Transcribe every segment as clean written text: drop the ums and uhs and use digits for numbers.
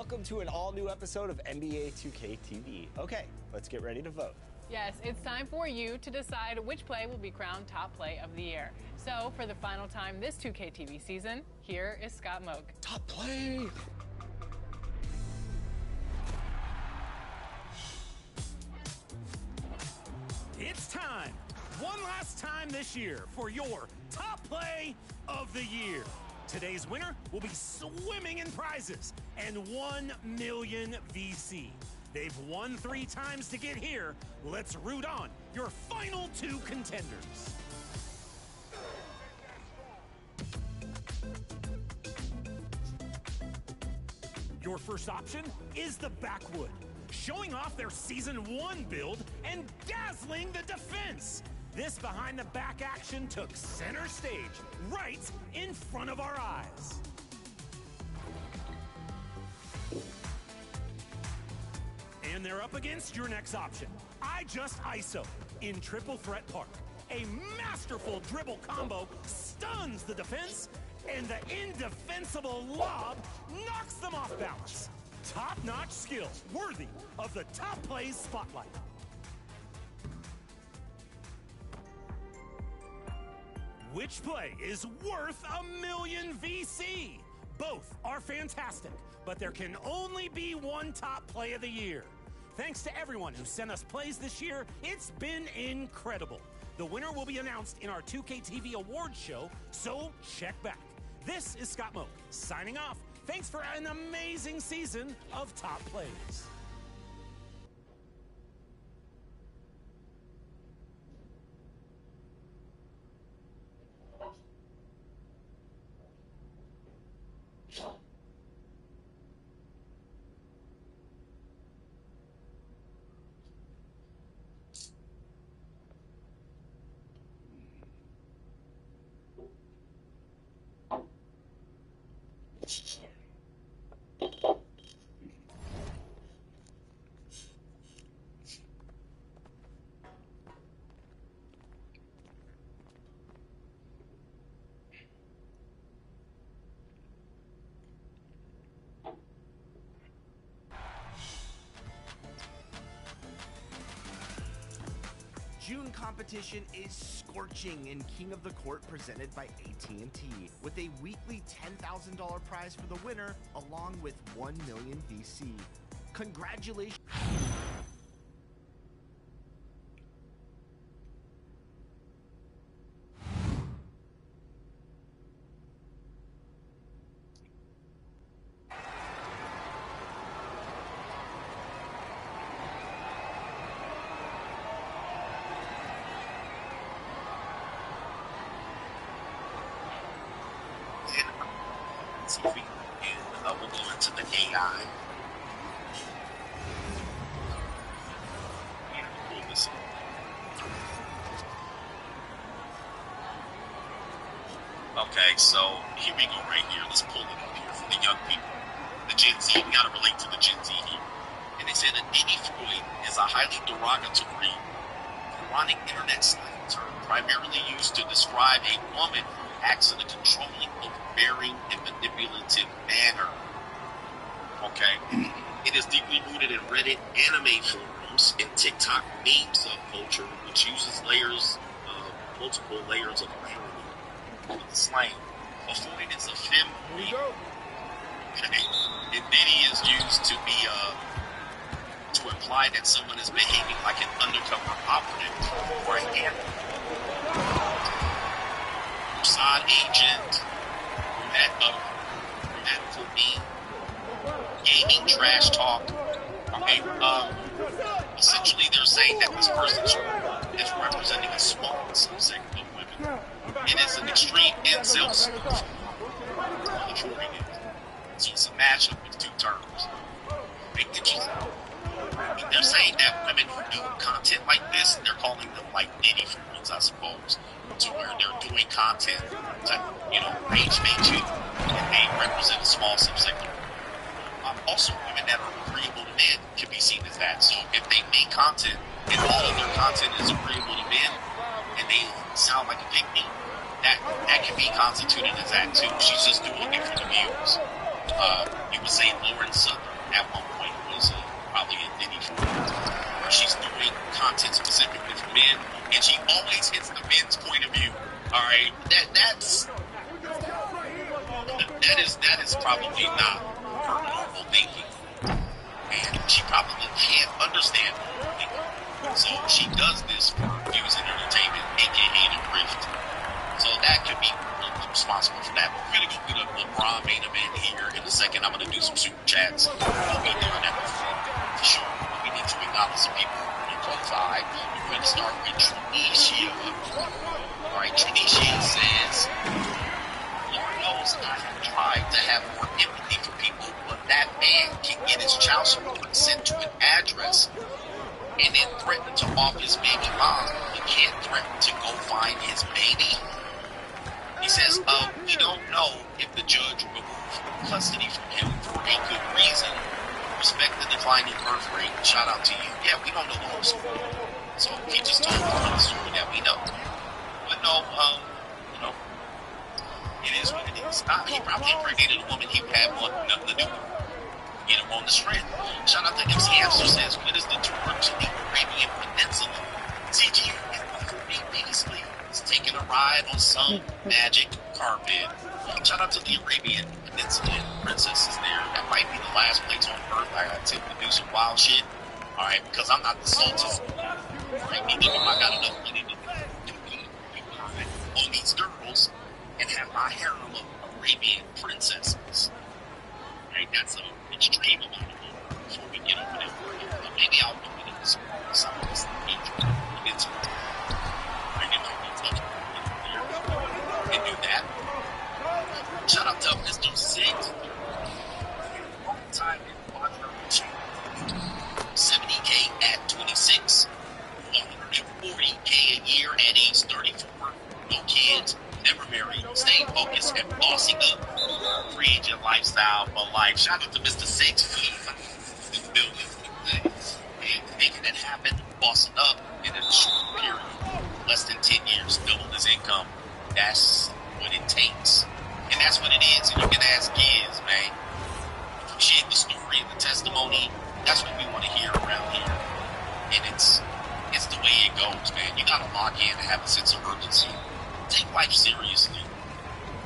welcome to an all-new episode of NBA 2K TV. Okay, let's get ready to vote. Yes, it's time for you to decide which play will be crowned top play of the year. So, for the final time this 2K TV season, here is Scott Moak. Top play! It's time, one last time this year, for your top play of the year. Today's winner will be swimming in prizes and 1 million VC. They've won 3 times to get here. Let's root on your final 2 contenders. Your first option is the Backwood, showing off their Season 1 build and dazzling the defense. This behind-the-back action took center stage, right in front of our eyes. And they're up against your next option, I Just ISO, in Triple Threat Park. A masterful dribble combo stuns the defense, and the indefensible lob knocks them off balance. Top-notch skill, worthy of the top plays spotlight. Which play is worth 1 million VC? Both are fantastic, but there can only be one top play of the year. Thanks to everyone who sent us plays this year, it's been incredible. The winner will be announced in our 2K TV Awards show, so check back. This is Scott Moak, signing off. Thanks for an amazing season of top plays. June competition is scorching in King of the Court presented by AT&T with a weekly $10,000 prize for the winner along with 1 million VC. Congratulations. TV, and we'll go into the AI. Yeah, pull this up. Okay, so here we go right here. Let's pull it up here for the young people. The Gen Z, we gotta relate to the Gen Z here. And they said that Diddy Freud is a highly derogatory, ironic internet slang term primarily used to describe a woman who acts in a controlling, overbearing, and manipulative manner. Okay? It is deeply rooted in Reddit anime forums and TikTok meme subculture, which uses multiple layers of irony with the slang. Avoid is a femme. And Diddy is used to be to imply that someone is behaving like an undercover operative or a handler. Side agent, for me, gaming trash talk. Okay, essentially they're saying that this person is representing a small subset of women. It is an extreme incel spoof. So it's a matchup with 2 terms. They're saying that women who do content like this, they're calling them like Diddy Freaks, I suppose, to where they're doing content to, rage bait you, and they represent a small subsector. Also, women that are agreeable to men can be seen as that. So if they make content and all of their content is agreeable to men, and they sound like a pick-me, that can be constituted as that too. She's just doing it for the views. You would say Lauren Southern. LeBron main event here. In a second, I'm going to do some super chats. We'll be doing that for sure. We need to acknowledge some people who qualified. We're going to start with Trinicia. All right, Trinicia says, Lord knows I have tried to have more empathy for people, but that man can get his child support sent to an address and then threaten to off his baby mom. He can't threaten to go find his baby. He says, we don't know if the judge removed custody from him for a good reason. Respect the declining birth rate. Shout out to you. Yeah, we don't know the whole story. So he just told part of the story that we know. But no, you know, it is what it is. He probably impregnated a woman he had nothing to do with. Get him on the strength. Shout out to MC Hamster says, what is the tour to the Arabian Peninsula? CG basically is taking a ride on some magic carpet. Shout out to the Arabian Peninsula. Princess is there. That might be the last place on Earth I got to do some wild shit. Alright, because I'm not the Sultan. Alright, neither do I got enough money to on these girls and have my harem of Arabian princesses. Right, that's an extreme amount of money before we get over there. Maybe I'll do it in the school. Some of this it's I get my feet touched and do that. Shout out to Mr. Six. Long time in Quadro 70K at 26. 140K a year at age 34. No kids. Never married, staying focused and bossing up. Free agent lifestyle for life. Shout out to Mr. 6 Feet in the building. Making it happen, bossing up in a short period. Less than 10 years, double his income. That's what it takes. And that's what it is. And you can ask kids, man. Appreciate the story and the testimony. That's what we want to hear around here. And it's the way it goes, man. You gotta lock in and have a sense of urgency. Take life seriously.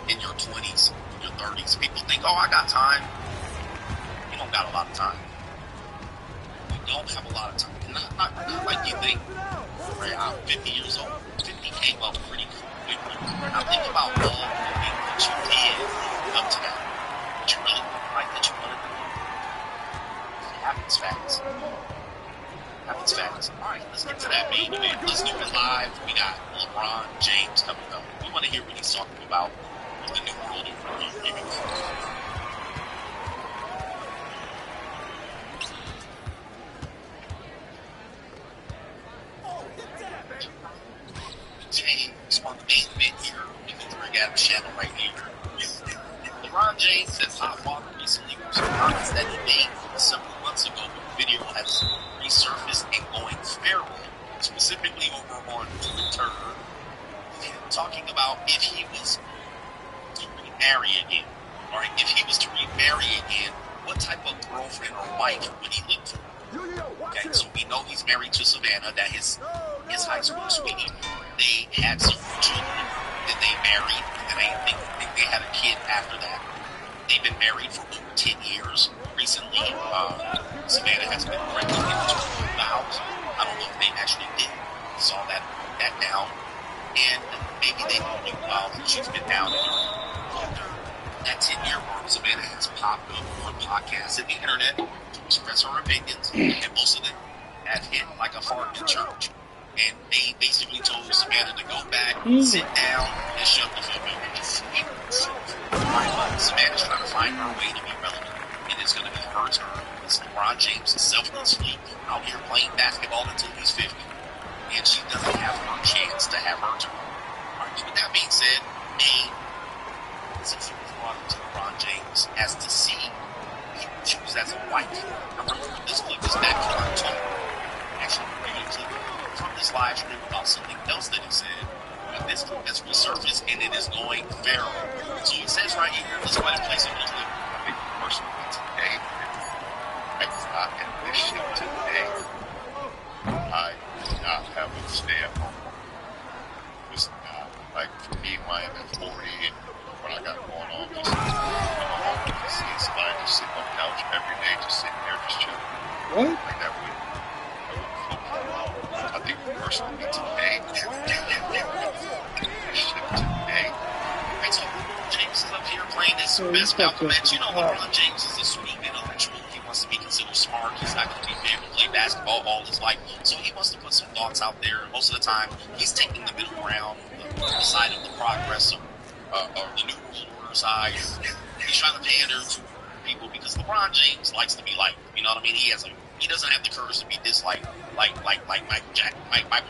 In your 20s, your 30s, people think, oh, I got time. You don't got a lot of time. You don't have a lot of time. Not like you think. Right, I'm 50 years old. 50 came up pretty quickly. Now think about all the things that you did up to that. But you really like that you wanted to do. It happens fast. Happens fast. Alright, let's get to that main event. Let's do it live. We got LeBron James coming up. We want to hear what he's talking about with the new world of gaming. James on the main event here. We can bring out the channel right here. LeBron James says hot water recently was comments that he made several months ago. The video has resurfaced and going viral, specifically over on Twitter, talking about if he was to remarry again. Alright, if he was to remarry again, what type of girlfriend or wife would he look for? Okay, so we know he's married to Savannah, that his high school sweetie. They had some children that they married, and I think they had a kid after that. They've been married for over 10 years. Recently, Savannah has been renting into the house. I don't know if they actually did saw that down, and maybe they knew while she's been down in her. That 10-year mark, Savannah has popped up on podcasts and the internet to express her opinions, and most of them have hit like a fart in church. And they basically told Savannah to go back, sit down, and shut the fuck up and just sleep. Savannah's trying to find her way to be relevant, and it's going to be her turn. It's LeBron James selflessly out here playing basketball until he's 50, and she doesn't have her chance to have her turn. All right, with that being said, since he was brought up to LeBron James as to see, he would choose as a wife. Remember, this clip is back to our talk. Actually, bring a clip from this live stream about something else that he said. But this clip has resurfaced and it is going viral. So he says right here, let's go ahead and play some of the clip. I think personally today, I thought in this shit today, I did not have a stay at home. It was not like for me, my M40 and what I got going on, just in my home, just seeing somebody just sitting on the couch every day, just sitting there, just chilling. What? Like that would I think personally today, And so James is up here playing his best Malcolm X. You know, LeBron James is a sweet intellectual. He wants to be considered smart. He's not going to be able to play basketball all his life. So he wants to put some thoughts out there. Most of the time, he's taking the middle ground, the side of the progress or the new world order side. He's trying to pander to people because LeBron James likes to be liked. You know what I mean? He doesn't have the courage to be disliked like Michael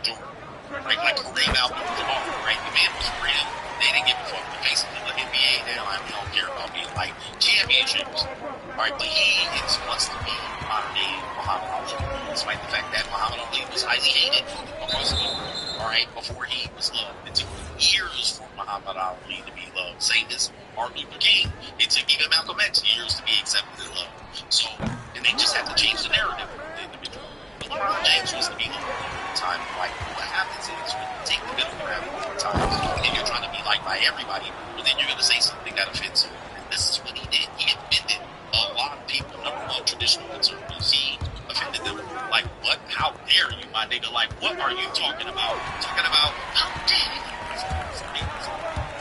Jordan. Like Kareem Abdul-Jabbar, right? The man was real. They didn't give a fuck. The face of the NBA, they don't care about being like championships, right? But he wants to be modern day Muhammad Ali, despite the fact that Muhammad Ali was highly hated across the world, all right, before he was loved. It took years for Muhammad Ali to be loved. Same as Martin Luther King. It took even Malcolm X years to be accepted and loved. So, and they just had to change the narrative for the individual. But LeBron James wants to be loved all the time. Like, what happens is when you take the middle ground all the time, and you're trying to be liked by everybody, but then you're going to say something that offends you. And this is what he did. He offended a lot of people. Number one, traditional conservatives. He offended them. Like, what? How dare you, my nigga? Like, what are you talking about? Talking about, how dare you?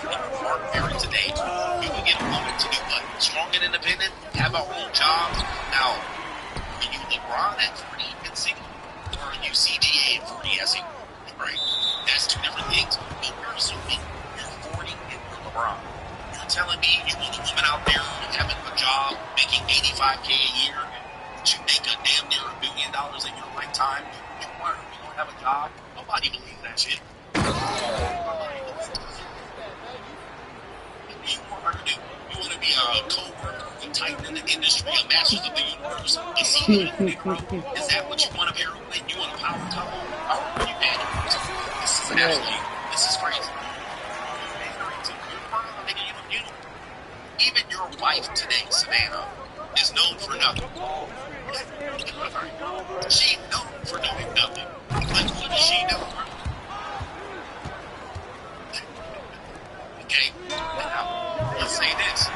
Mark Perry today, you can get a woman to do what? Strong and independent, have our own jobs. Now, are you LeBron at 40 and single? Or are you CGA at 40 as single? Right? That's two different things. But you're assuming you're 40 and you're LeBron. You're telling me you want a woman out there having a job, making $85K a year, that you make a damn near $1 million in your lifetime. You don't have a job. Nobody believes that shit. You want to be a co-worker, a titan in the industry, a master of the universe, a CEO, is that what you want to pair with? You want a power couple? Or are you mad? This is crazy. You're pandering to your partner, nigga, you even your wife today, Savannah, is known for nothing. She's known for doing nothing. Like, what does she know? Okay, now, let's say this.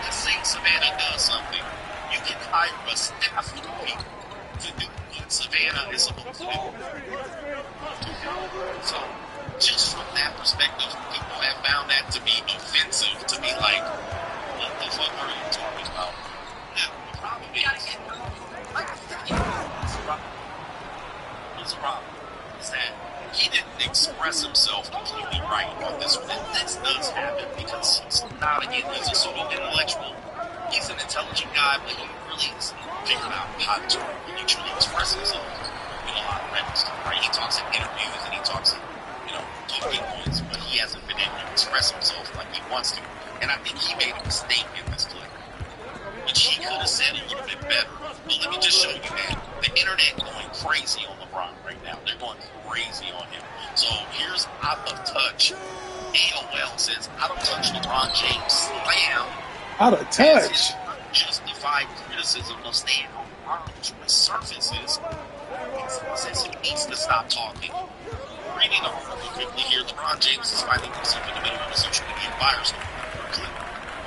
Let's say Savannah does something. You can hire a staff of people to do what Savannah is supposed to do. So, just from that perspective, people have found that to be offensive, to be like, what the fuck are you talking about? Now, the problem is that he didn't express himself completely right on this one. And this does happen because he's not, again, he's a pseudo-intellectual. He's an intelligent guy, but he really has figured out how to really truly express himself in a lot of records, right? He talks in interviews and he talks in, talking points, but he hasn't been able to express himself like he wants to. And I think he made a mistake in this clip, which he could have said a little bit better. But let me just show you, man, the internet going crazy on LeBron right now. They're going crazy on him. So here's Out of Touch. AOL says, Out of Touch LeBron James slam. Out of touch. Justified criticism of staying on surfaces. He says he needs to stop talking. Reading the article quickly here, LeBron James is finding himself in the middle of a social media firestorm.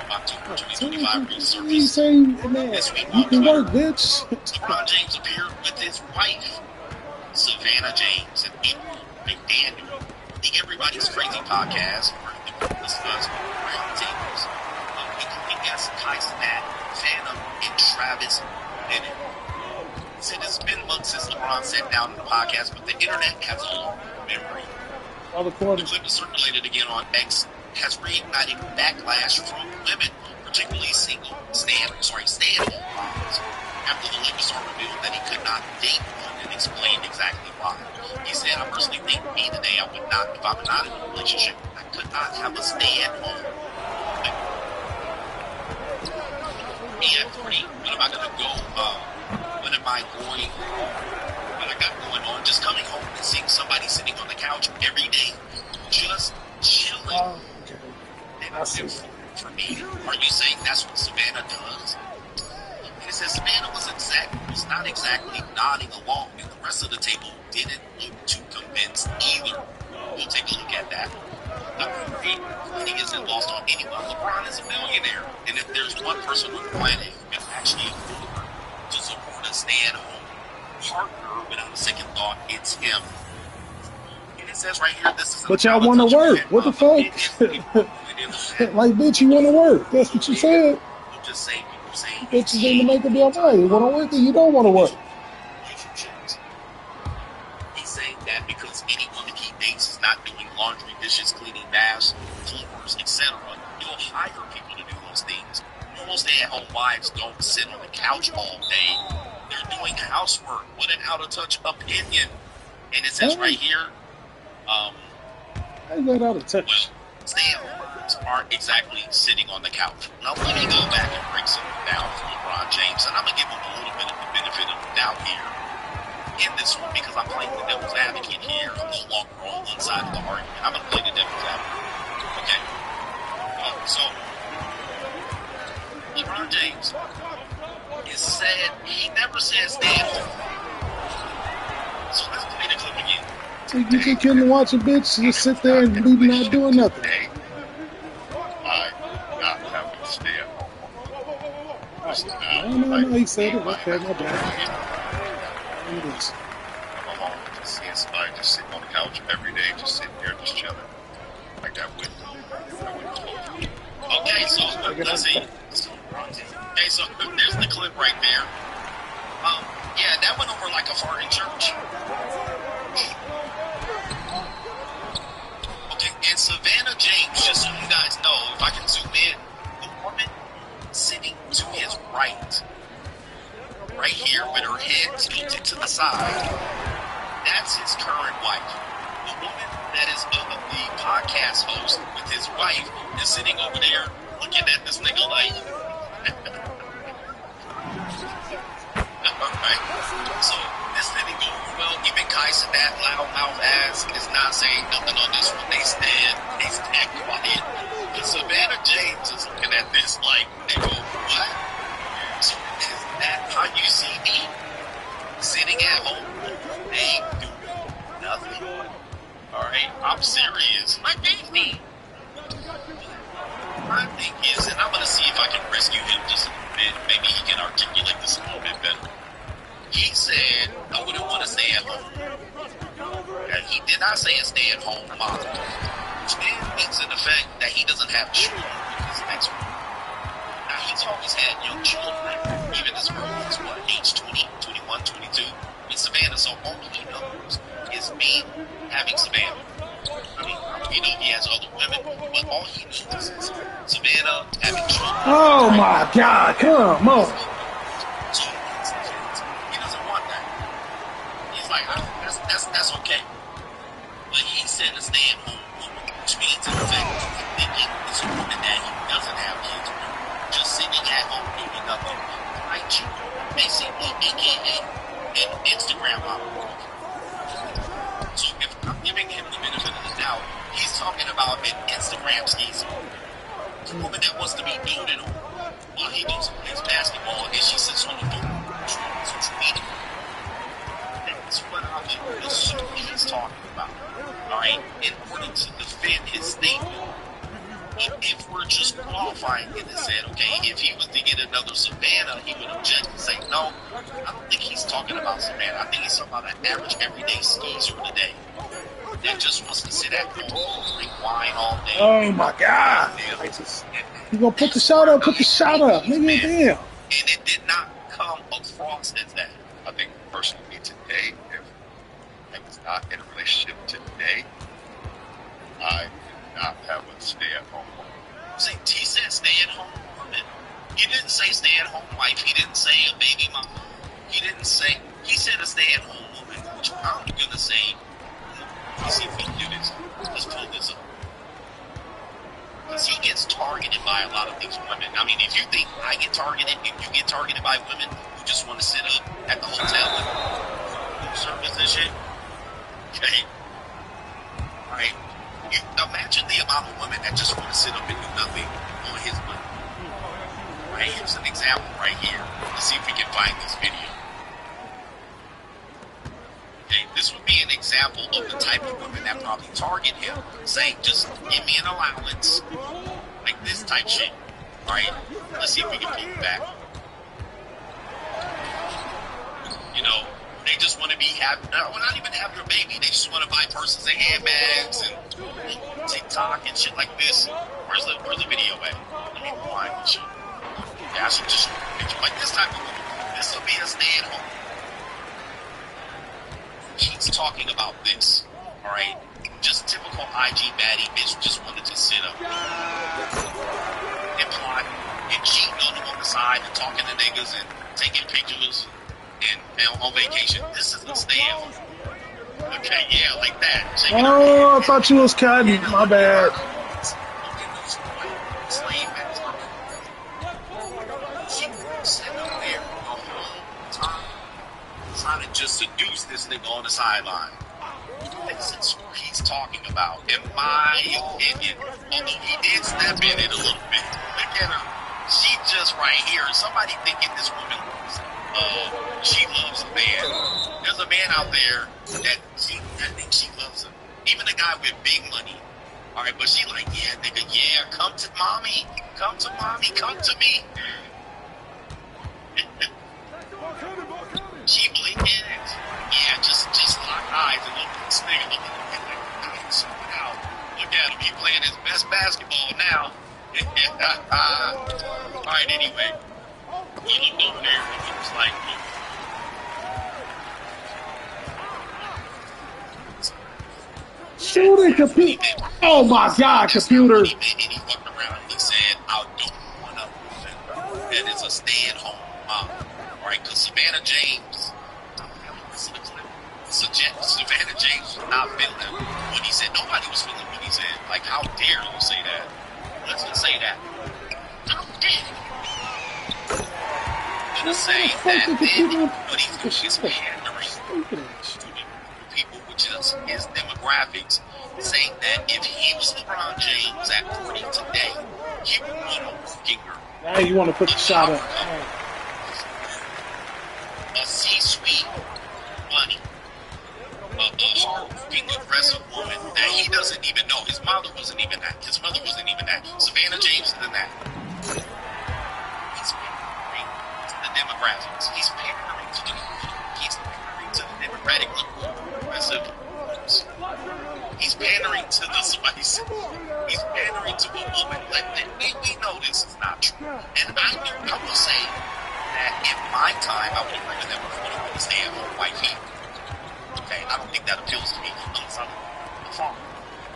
About 2025 resurfaced this week on Twitter. LeBron James appeared with his wife, Savannah James, and April McDaniel, the Everybody's Crazy podcast, where the discuss round tables, including guests Tyson Matt, Phantom, and Travis Bennett. Said it's been months since LeBron sat down on the podcast, but the internet has a long memory. The clip is circulated again on X, has reignited backlash from women, particularly single stand-in moms, after the Lakers star revealed that he could not date one and explained exactly why. He said, I personally think me today, I would not, if I'm not in a relationship, I could not have a stay-at-home. Me at 40, when am I going to go, when am I going, what I got going on, just coming home and seeing somebody sitting on the couch every day, just chilling. And for me, are you saying that's what Savannah does? And it says Savannah was not exactly nodding along, and the rest of the table didn't look too convinced either. We'll take a look at that. I think isn't lost on anyone. LeBron is a millionaire, and if there's one person on the planet who can actually afford to support a stay-at-home partner without a second thought, it's him. And It says right here, this is. But y'all want to work. What the fuck? Like, bitch, you want to work. That's what you said. Just say, Bitches need to make up your mind. You want to work or you don't want to work. He's saying that because any woman he dates is not doing laundry, dishes, cleaning, baths, floors, etc. He'll hire people to do those things. Normal stay-at-home wives don't sit on the couch all day. They're doing housework with an out-of-touch opinion. And it says right here, I got out of touch. well, stay-at-home moms aren't exactly sitting on the couch. Now, let me go back and break something down for LeBron James, and I'm going to give him a little bit of the benefit of the doubt here in this one because I'm playing the devil's advocate here. I'm no longer on one side of the argument. I'm going to play the devil's advocate. Okay? So, LeBron James is said, he never said stay at home. So let's play the clip again. So you just couldn't watch a bitch just sit there and be not doing nothing. I not having to stay at home. No, he said it. Okay, my bad. I'm alone just seeing somebody just sitting on the couch every day, just sitting there, just chilling. Like that with Okay, so let's see. Okay, so there's the clip right there. Yeah, that went over like a fart in church. Okay, and Savannah James, just so you guys know, if I can zoom in, the woman sitting to his right here with her head tilted to the side, that's his current wife. The woman that is the podcast host with his wife is sitting over there looking at this nigga like... Alright, so this didn't go well. Even Kai said that loudmouth ass is not saying nothing on this one. They stand quiet. But Savannah James is looking at this like, nigga, what? So is that how you see me? Sitting at home? They ain't doing nothing. Alright, I'm serious. My thing is, and I'm gonna see if I can rescue him just a little bit. Maybe he can articulate this a little bit better. He said, I wouldn't want to stay at home. And he did not say a stay at home mom. Which then means in effect that he doesn't have children with his next one. Now he's always had young children, even as early as what, age 20, 21, 22 with Savannah. So all he knows is me having Savannah. I mean, he has other women, but all he knows is Savannah having children. Oh my God, come on. So he doesn't want that. He's like, that's okay. But he said to stay at home woman, which means in effect that he is a woman that he doesn't have kids with, just sitting at home doing nothing. Like you, basically, aka an Instagram model. So if I'm giving him the benefit of the doubt, he's talking about an Instagram skeezer. A woman that wants to be doted on while he goes and plays basketball and she sits on the phone social media. That's what I would assume he's talking about. Alright? In order to defend his statement. If we're just qualifying it and said, okay, if he was to get another Savannah, he would object and say, no, I don't think he's talking about Savannah. I think he's talking about an average everyday skeezer today that just wants to sit at home and drink wine all day. Oh my God. You gonna put the shot up, nigga, damn. And it did not come across as that. I think personally today, if I was not in a relationship today, I would not have a stay-at-home woman. See, he said stay-at-home woman. He didn't say stay-at-home wife. He didn't say a baby mama. He said a stay-at-home woman, which I'm gonna say, let's see if we can do this. Let's pull this up. Because he gets targeted by a lot of these women. I mean, if you think I get targeted, if you get targeted by women who just want to sit up at the hotel and service and shit, okay? Right? You imagine the amount of women that just want to sit up and do nothing on his money. Right? Here's an example right here. Let's see if we can find this video. Okay, this would be an example of the type of women that probably target him, saying, just give me an allowance. Like this type shit. Alright? Let's see if we can pull it back. You know, they just want to be not even having a baby. They just want to buy purses and handbags and TikTok and shit like this. Where's the video at? Let me rewind with you. Yeah, I should just like this type of movie. This will be a stay-at-home. He's talking about this. All right, just typical IG baddie bitch just wanted to sit up and plot and cheating on them on the side and talking to niggas and taking pictures and on vacation. This is a stay-at-home. Okay, yeah, like that. Oh, I thought you was cutting. My bad. Slave mentality. She sitting up there the whole time trying to just seduce this nigga on the sideline. This is what he's talking about, in my opinion. Although he did step in it a little bit. Look at her. She just right here. Somebody thinking this woman, she loves a man. There's a man out there that thinks she loves him. Even the guy with big money. All right, but she like, yeah, nigga, yeah, come to mommy. Come to mommy. Come to me. She blinking. Yeah, just lock eyes and look at this nigga. Look out. Look at him. He playing his best basketball now. All right, anyway. He looked over there and he was like, Shooting computer. Oh my God, computer. He fucked around. He said, I don't want to lose. And it's a stay-at-home mom. All right, because Savannah James, Savannah James was not feeling what he said. Nobody was feeling what he said. Like, how dare you say that? Let's just say that. How dare you? I'm gonna say that then what he's doing is pandering to people, which is his demographics, saying that if he was LeBron James at 40 today, he would want a working girl. Now you want to put the shot up. A C-suite money. A hard-working, aggressive woman that he doesn't even know. His mother wasn't even that. His mother wasn't even that. Savannah James isn't that. He's pandering to the demographics. He's pandering to the democratic aggressive. He's pandering to the spice. He's pandering to a woman. We know this is not true. And I will say that in my time, I would have rather them before they stay at home white heat. Okay, I don't think that appeals to me unless I'm the farmer.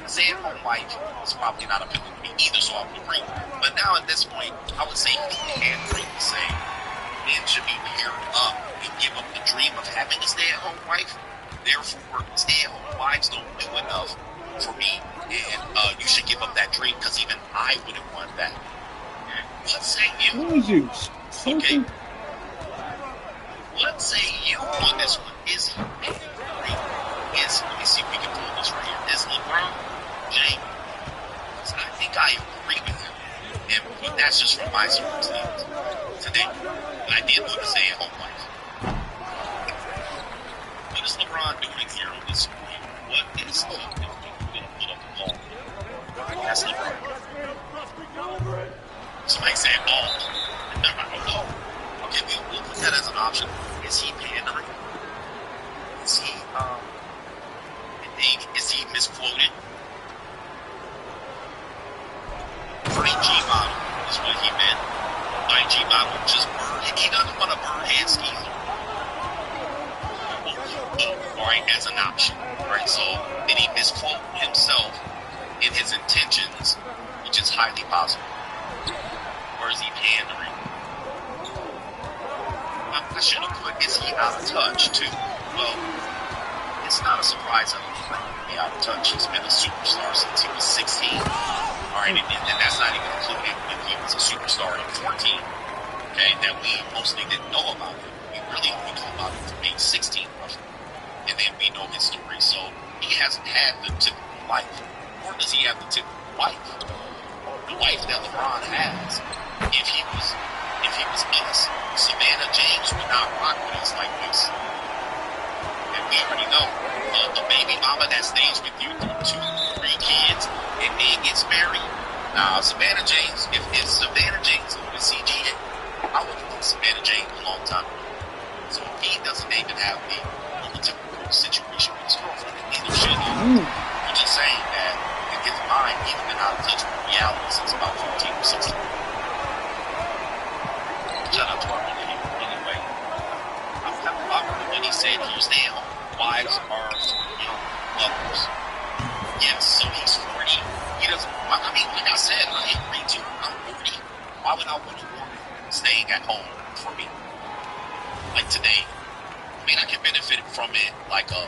Stay-at-home wife is probably not appealing to me either, so I would agree. But now at this point, I would say he's pandering to say men should be paired up and give up the dream of having a stay-at-home wife. Therefore, stay-at-home wives don't do enough for me, and you should give up that dream because even I wouldn't want that. Let's say you. Okay. Let's say you on this one. Is he pandering? Let me see if we can pull this right here. Is LeBron James? I think I agree with him. But that's just from my circumstance today. I did want to say at home life. What is LeBron doing here on this screen? What is he doing? Put up the ball. That's LeBron. Somebody said ball. I don't know. Okay, we'll put that as an option. Is he pandering? Is he misquoted? IG model is what he meant. IG model, just bird. He doesn't want a birdhead scheme. Alright, as an option. Alright, so did he misquote himself in his intentions, which is highly possible? Or is he pandering? I should have put, is he out of touch too? Well, it's not a surprise that he's going to be out of touch. He's been a superstar since he was 16. Alright, and that's not even including when he was a superstar at 14. Okay, that we mostly didn't know about him. We really only know about him from age 16 roughly. And then we know his story. So he hasn't had the typical life. Or does he have the typical wife? The wife that LeBron has. If he was us, Savannah James would not rock with us like this. And we already know. The baby mama that stays with you through 2, 3 kids and then gets married. Nah, Savannah James, if Savannah James was CGA, I would have put Savannah James a long time ago. So he doesn't even have the typical he said here's the deal. Wives are young mothers. Yes, so he's 40. He doesn't, I mean, like I said, I agree to it. I'm 40. Why would I want a woman staying at home for me? Like today, I mean, I can benefit from it like a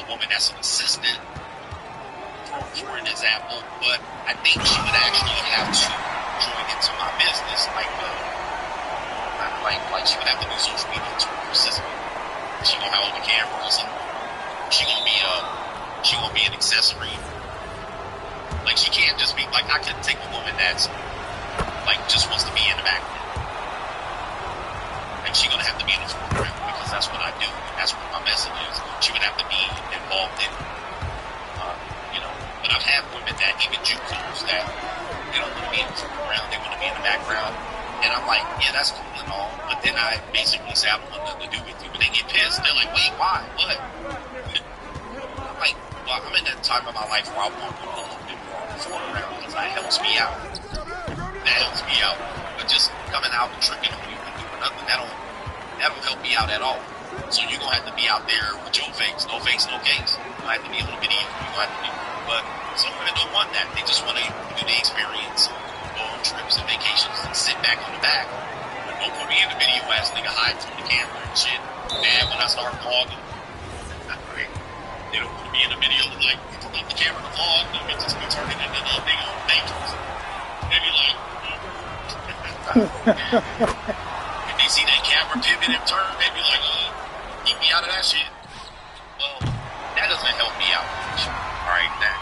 woman that's an assistant, for an example, but I think she would actually have to join into my business, like she would have to do social media to her assistant. She gonna have all the cameras, and she gonna be an accessory. Like she can't just be like, I couldn't take a woman that's like just wants to be in the background. And she gonna have to be in the foreground because that's what I do. And that's what my message is. She would have to be involved in, But I've had women that even JUCOs that they don't want to be in the foreground, they want to be in the background. And I'm like, yeah, that's cool and all. But then I basically say I don't want nothing to do with you. But they get pissed. They're like, wait, why? What? I'm like, well, I'm in that time of my life where I want a little bit more on the foreground because that helps me out. But just coming out and tricking on you and doing nothing, that'll help me out at all. So you're going to have to be out there with your face, no case. You're going to have to be on the video. You're going to have to be. But some women don't want that. They just want to do the experience, go on trips and vacations and sit back on the back. But don't put me in the video ass nigga hide from the camera and shit. And when I start vlogging, they don't want to be in the video like, put up the camera to vlog, they'll just be turning into the big old dangerous. They be like, if they see that camera pivot and turn, they be like, keep me out of that shit. Well, that doesn't help me out much. Alright, now,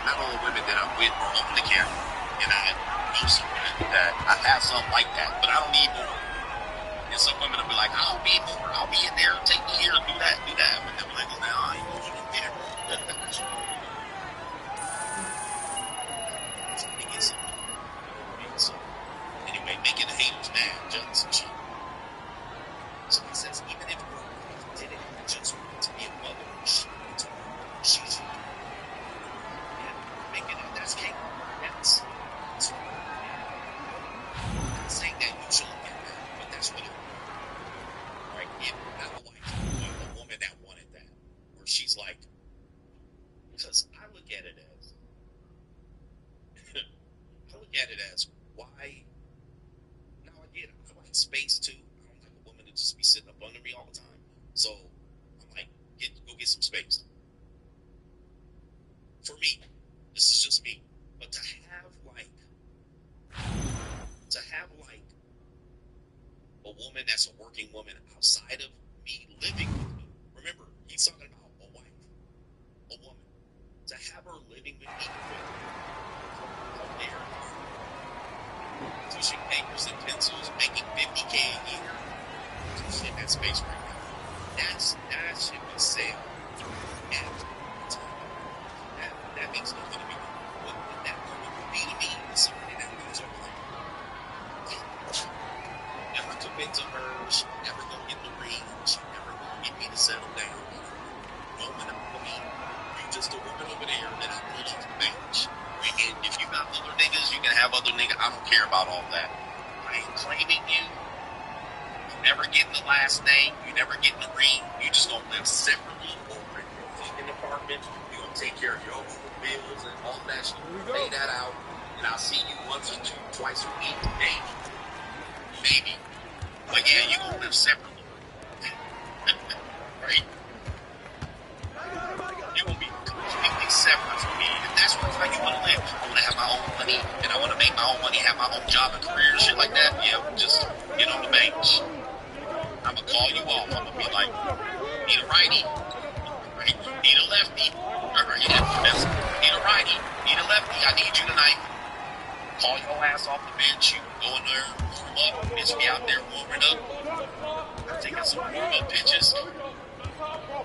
not all the women that I'm with are on the camera, and I know some women that I have something like that, but I don't need more. And some women will be like, I'll be more, I'll be in there, take me here, do that. But them niggas now, I ain't going in there. So, anyway, making the haters mad, just some shit. So he says, even if we did it just to be a mother, she's making it, that's cake. That's I'm not saying that you shouldn't get that, but that's what it was. Right? If I would like a woman that wanted that, where she's like, because I look at it as, why? Now I get it. I like space too. I don't like a woman to just be sitting up under me all the time. So I'm like, go get some space. For me, this is just me. But to have a woman that's a working woman outside of me living with me. Remember, he's talking about a wife, a woman. To have her living with me from there, pushing papers and pencils, making $50K a year, just in that space right now. That shit was said. And that makes nothing to me. What that woman would be to me is somebody that moves over there. Never commit to her. She never gonna get the ring. She never gonna get me to settle down. Woman over me. You just a woman over there that I put off the bench. And if you got other niggas, you can have other niggas. I don't care about all that. I ain't claiming you. You never get in the last name. You never get in the ring. You just gonna live separately over in your fucking apartment. You gonna take care of your own bills and all that shit. Pay that out. And I'll see you once or twice a week. Maybe. But yeah, you gonna live separately. Right? You gonna be completely separate from me. If that's how you wanna live, I wanna have my own money, and I wanna make my own money, have my own job and career and shit like that. Yeah, just get on the bench. I'm gonna call you off. I'm gonna be like, need a righty, right? Need a lefty, right? Need a righty, need a lefty. I need you tonight. Call your ass off the bench. You go in there, warm up. Bitch, be out there warming up. I'm taking some warm up pitches.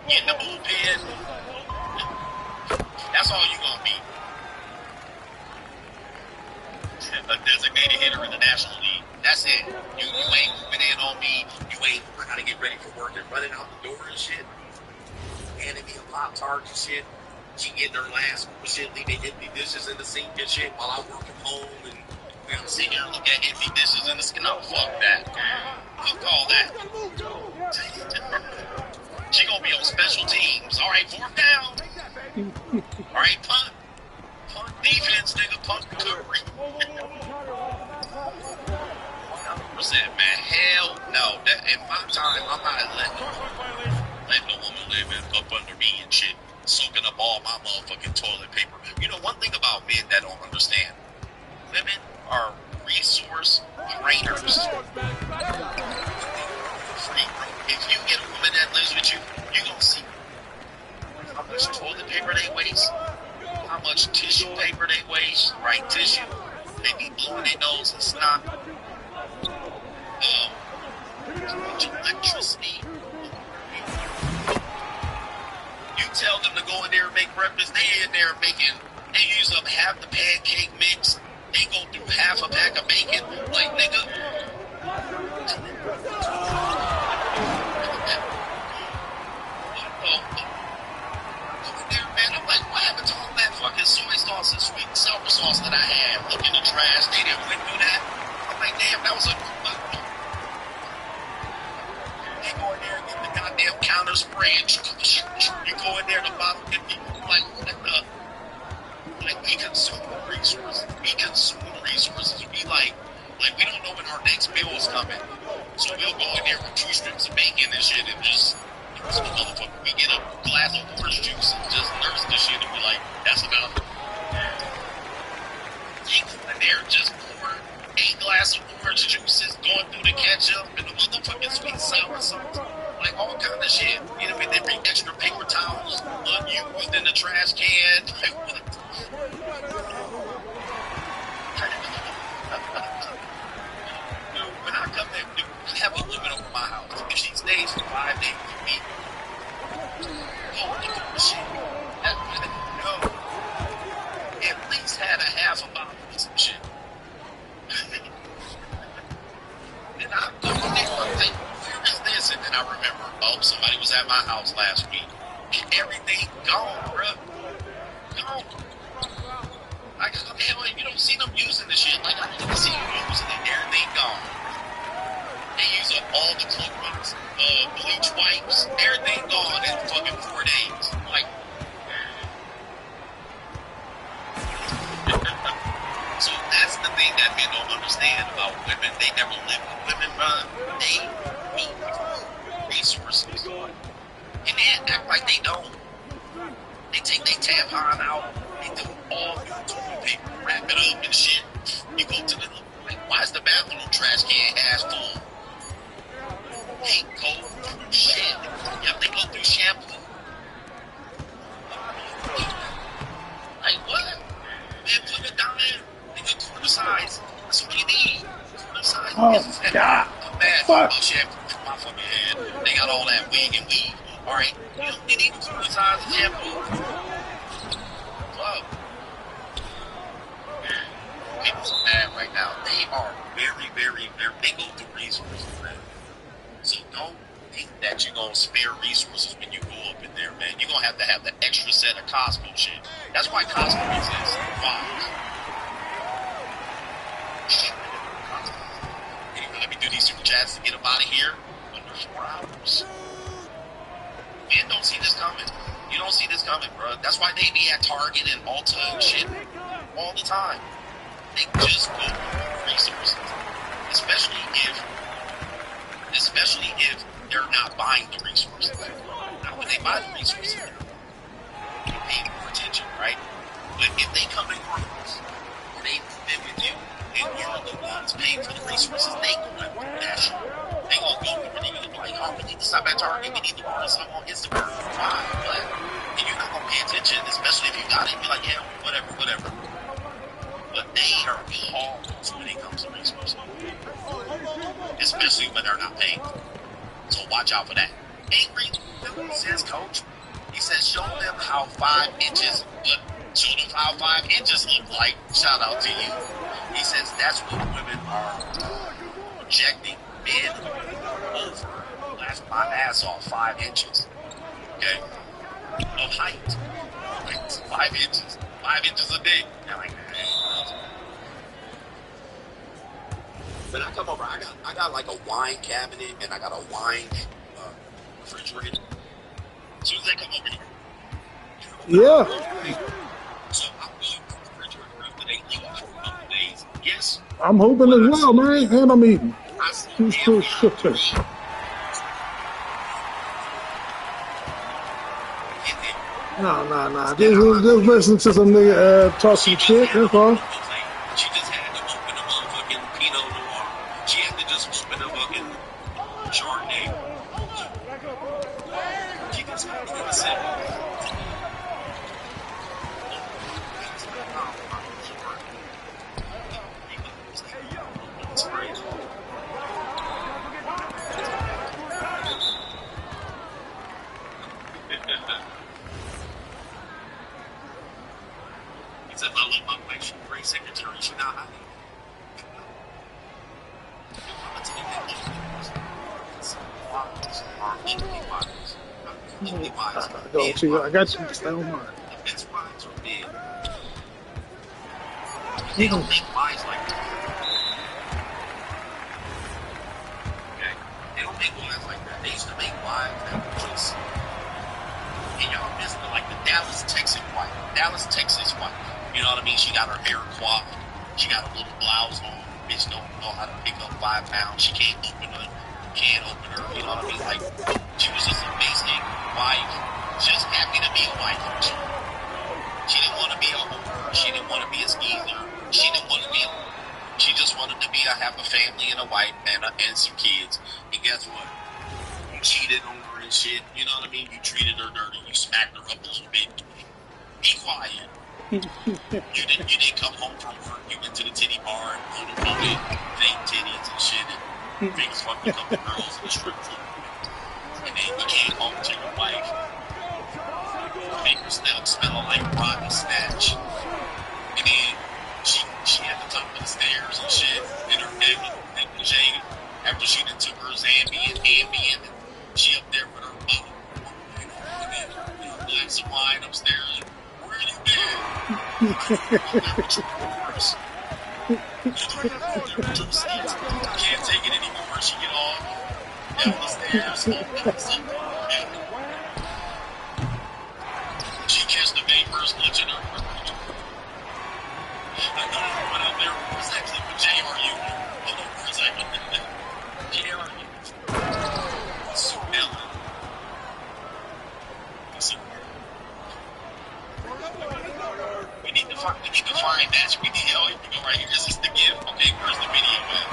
Get in the bullpen. That's all you gonna be. A designated hitter in the National League. That's it. You ain't moving in on me. You ain't gotta get ready for work and running out the door and shit. Handing me a Pop-Tart and shit. She getting her last shit, leaving empty dishes in the sink and shit while I work from home, and we gotta sit here and look at empty dishes in the sink. No, fuck that. Fuck all that. right, fourth down. All right, punt. Punt defense, nigga. Punt recovery. 100%, man. Hell no. That, in my time, I'm not letting a woman live up under me and shit, soaking up all my motherfucking toilet paper. You know, one thing about men that don't understand, women are resource drainers. If you get a woman that lives with you, you're going to see how much toilet paper they waste, how much tissue paper they waste, right? Tissue. They be blowing their nose and snot. How much electricity. You tell them to go in there and make breakfast, they in there making, they use up half the pancake mix, they go through half a pack of bacon, like, nigga. Man, I'm like, what happened to all that fucking soy sauce and sweet and sour sauce that I had? Look in the trash, they didn't went through that. I'm like, damn, that was a they go in there and get the goddamn counter spray and you go in there, the bottle get me like we consume resources. We consume resources. We like we don't know when our next meal is coming. So we'll go in there with 2 strips of bacon and shit and just motherfucker, we get a glass of orange juice and just nurse this shit and be like, that's enough. You go in there, just pour 8 glasses of orange juices, going through the ketchup and the motherfucking sweet sour sauce. Like all kind of shit. You know what I mean? They bring extra paper towels, unused in the trash can. Like, what? Dude, when I come there, dude, I have a woman over my house. If she stays for 5 days with me, shit. No. At least had a half a bottle of some shit. And I go in there, I'm like, where is this? And then I remember, oh, somebody was at my house last week. Everything gone, bruh. Gone. Like, hell, you don't see them using the shit. Like, I didn't see them using it. Everything gone. They use up all the clothings, bleach wipes, everything gone in fucking 4 days. Like, so that's the thing that men don't understand about women. They never live with women, bro. They need resources. And they act like they don't. They take their tampon out, they do all the toilet paper, wrap it up and shit. You go to the, like, why is the bathroom trash can half full? They go through shit. Yep, they go through shampoo. Like, what? Man, put it down there. They get quarter size. That's what you need. Quarter size. Oh, God. I'm mad. Fuck. Oh, shampoo in my fucking head. They got all that wig and weave. Alright, you need quarter size shampoo. Fuck. People are mad right now. They are very, very, very, they go through resources, man. So don't think that you're going to spare resources when you go up in there, man. You're going to have the extra set of Costco shit. That's why Costco exists. Why? Anyway, let me do these super chats to get them out of here. Under 4 hours. Men don't see this coming. You don't see this coming, bro. That's why they be at Target and Ulta and shit all the time. They just go through resources. Especially if they're not buying the resources. Now, when they buy the resources, they pay more attention, right? But if they come in groups, or they live with you, and you're the ones paying for the resources, they going through that shit. They gonna go through it, and you're like, oh, we need to stop at Target, we need to order something on Instagram. Why? What? And you're not gonna pay attention, especially if you got it, you're like, yeah, whatever. But they are pawns when it comes to resources. Especially when they're not paying. So watch out for that. Angry, says Coach. He says, show them how 5 inches look like. Shout out to you. He says that's what women are projecting men over. Laugh my ass off, 5 inches. Okay? Of height. 5 inches. 5 inches a day. I'm like, when I come over, I got like a wine cabinet and I got a wine refrigerator. As soon as I come over here, Yeah. So I'm going to the refrigerator after they leave for a couple days. Yes. I'm hoping as well, man. And I'm eating. I see damn near 3. No. Just listen to some nigga talk some shit. That's all. She just had to open the motherfucking Pinot Noir. She had to just open the fucking Chardonnay. She just had to sit. It's crazy. He said, I love my wife. She's a great secretary. She's not hiding. I'm going to tell you that I got you. Stay on mine. The best wives are big. They don't make wives like that. Okay? They don't make wives like that. They used to make wives that were just in y'all business, like the Dallas, Texas wife. You know what I mean? She got her hair coiffed. She got a little blouse on. Bitch don't know how to pick up 5 pounds. She can't open her. You know what I mean? Like, she was just a basic wife, just happy to be a wife. She didn't want to be a whore. She didn't want to be a skeezer. She just wanted to have a family and a wife and some kids. And guess what? You cheated on her and shit. You know what I mean? You treated her dirty. You smacked her up a little bit. Be quiet. You didn't come home from work. You went to the titty bar and photocopied fake titties and shit and things fucked a couple girls in the strip club. And then you came home to your wife. Make her smell like rotten snatch. And then she had to come to the stairs and shit in her negligee after she done took her Ambien, and she up there with her bottle and then a glass of wine upstairs. Where you been? Can't take it anymore. She get off down the stairs. She kissed the neighbors, lunching her. I know you went out there. It was actually with JRU. Hold on for a second. JRU. So Ellen. We need to find that. We need, oh, here we go right here. Is this the gift? Okay, where's the video at?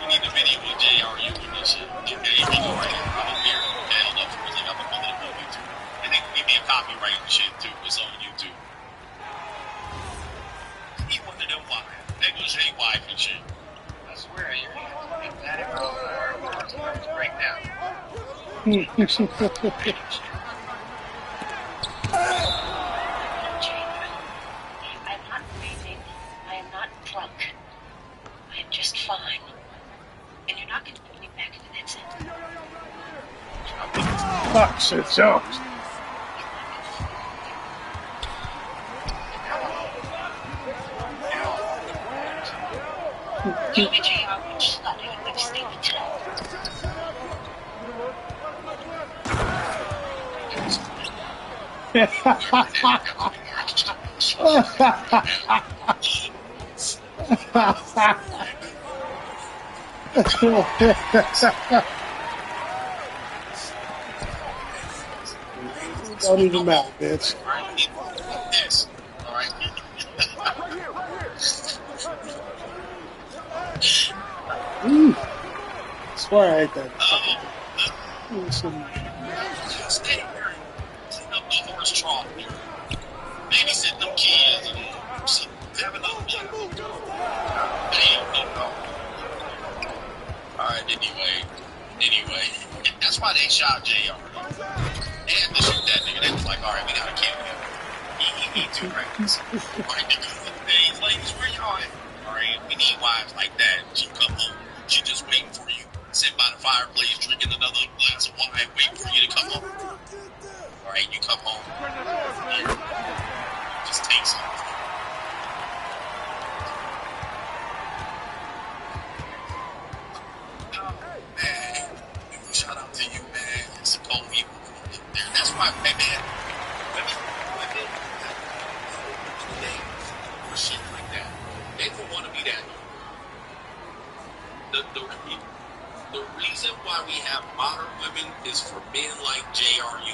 We need the video with JRU and this shit. Okay, here we go right here. I'm here. Okay, hold up for a second. I'm gonna pull it up on YouTube. And they can give me a copyright and shit too. It's on YouTube. He wanted them negligee wife and shit. I swear, you're that it right now. I'm not breathing. I am not drunk. I am just fine. And you're not going to put me back into that sentence. Fuck, shit, Jones. You and JR would just not do a statement today. Don't even matter, bitch. Yes. All right. I swear I ate that. Stay here. Clean up the horse trough. Babysit them kids and have enough fun. Damn, no. Alright, anyway. That's why they shot JR. They had to shoot that nigga. They was like, alright, we gotta kill him. He need 2 rounds. Alright, niggas, ladies, where y'all at? Alright, we need wives like that. She come home. She just waiting for you. Sit by the fireplace, drinking another glass of wine, waiting for you to come home. Alright, you come home. Just take something. Man, shout out to you, man. It's a cold evil there. That's why why, hey man, women, they for shit like that. They don't want to be that. The reason why we have modern women is for men like JRU.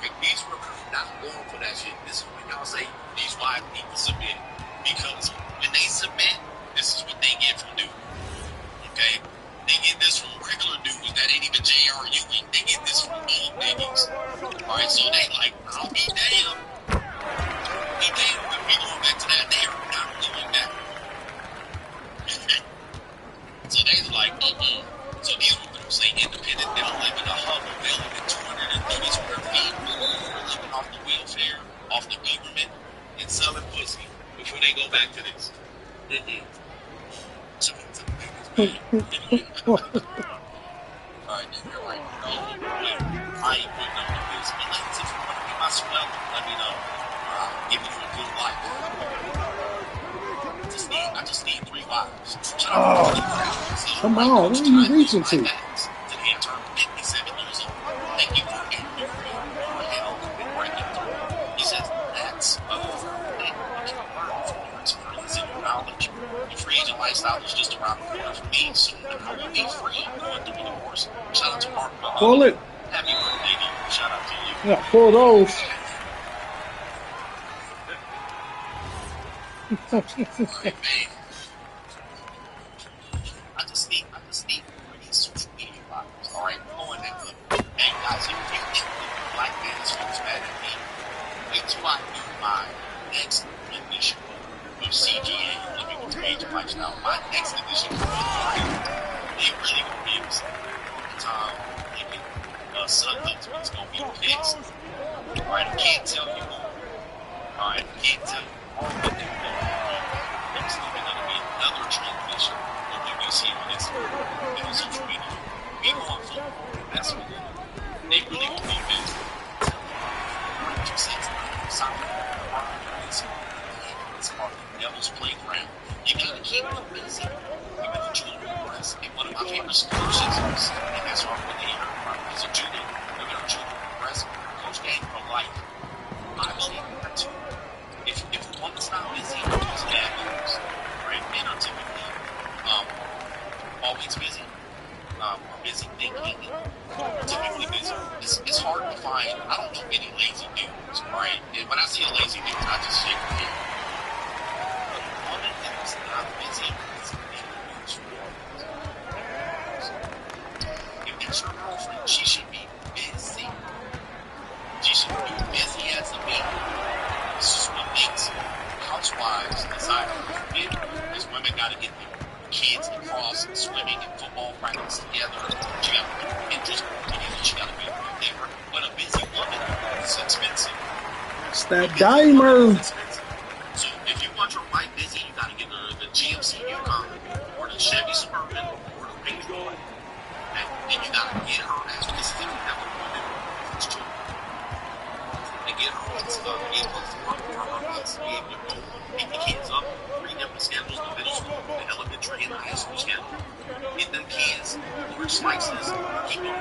Like, these women are not going for that shit. This is what y'all say these wives need to submit. Because when they submit, this is what they get from dudes. Okay? They get this from regular dudes that ain't even JRU. They get this from old niggas. Alright, so they like, I'll be damned. Be damned if we going back to that. They are not going back. So they's like, So these women who say independent, they don't live in a hub, they live in 230 square feet, they're living off the welfare, off the government, and selling pussy before they go back to this. So, alright, then you're like, no, I ain't putting up with this. But ladies, if you want to be my swell, let me know. I'll give you a good life. I just need 3 wives. Come on, what are you reaching to? To the intern, 57 years old. Thank you for getting your hell and breaking through. He says that's a thing you can learn from your experience and your knowledge. The free agent lifestyle is just around the corner for me, so I will be free going through the course. Shout out to Mark. Pull it. Happy birthday to you. Shout out to you. Yeah, pull those. Right, man. I just need these social media blockers. All right, going that level. Hey guys, if you think the black man is who's mad at me, wait till I do my next edition of CGA, Living with Free Agent Lifestyle. My next edition is they really gonna be upset. Time, maybe Sun Husband's gonna be pissed. All right, I can't tell you more. All right, I can't tell you more. There's gonna be another transition of WBC on this social media. We going for that's what they really gonna be busy. It's part of the devil's playground. You gotta keep them busy. Even the children press. And one of my favorite solutions is, and that's why when they are as a junior, women are children press, Coach Gang for life. I believe that too. If one's not busy, it's bad news. Right? Men are typically always busy. Or busy thinking. Typically busy. It's hard to find. I don't know any lazy dudes, right? And when I see a lazy dude, I just shake my head. But a woman that's not busy is making news for her. If that's your girlfriend, she should be busy. She should be busy as a man. This is what makes housewives decide to forget. Because women got to get their kids lacrosse and swimming and football practice together. She got to be interest together. She got to be there. But a busy woman is expensive. It's that dimer. So if you want your wife busy, you got to get her the GMC Yukon or the Chevy Suburban or the Range Rover. And you got to get her as busy as you have a woman with children. And get her vehicles to work for her kids to be able to go pick the kids up, 3 different schedules, the middle school, the elementary, and the high school schedule. Get them kids orange slices, keep them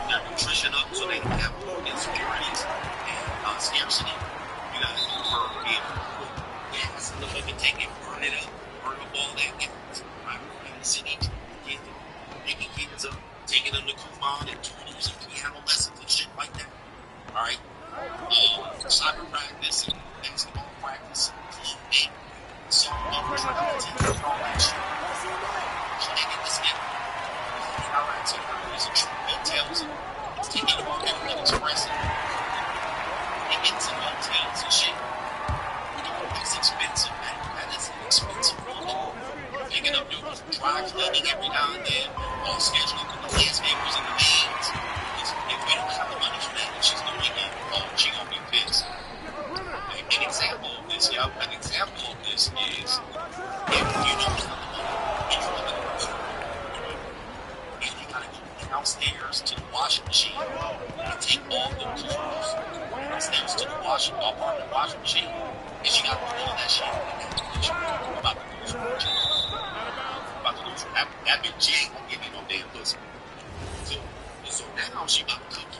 their nutrition up so they don't have insecurities and scarcity. You got to keep her being able to put gas in the fucking tank and burn it up, burn up all that gas. Right? In the city, kids picking kids up, taking them to Kumon and tutors and piano lessons and shit like that. All right. Soccer practice and basketball practice, clothing, softball practice, and all that shit. She didn't get this in. All right, so there's a true details. It's taking them on American Express and getting some hotels and shit. It's expensive, man. That is an expensive woman. Picking up new dry cleaning every now and then, all scheduling with the landscapers and the maids. If we don't have the money for that, and she's doing it, she gonna be pissed. An example of this, yeah, an example of this is if you don't have the money, if you live in a resort, and you gotta go downstairs to the washing machine and take all the clothes downstairs to the apartment washing machine, and she gotta do all that shit. About to lose her. That bitch, she ain't gonna give you no damn pussy. So now she about to cook you.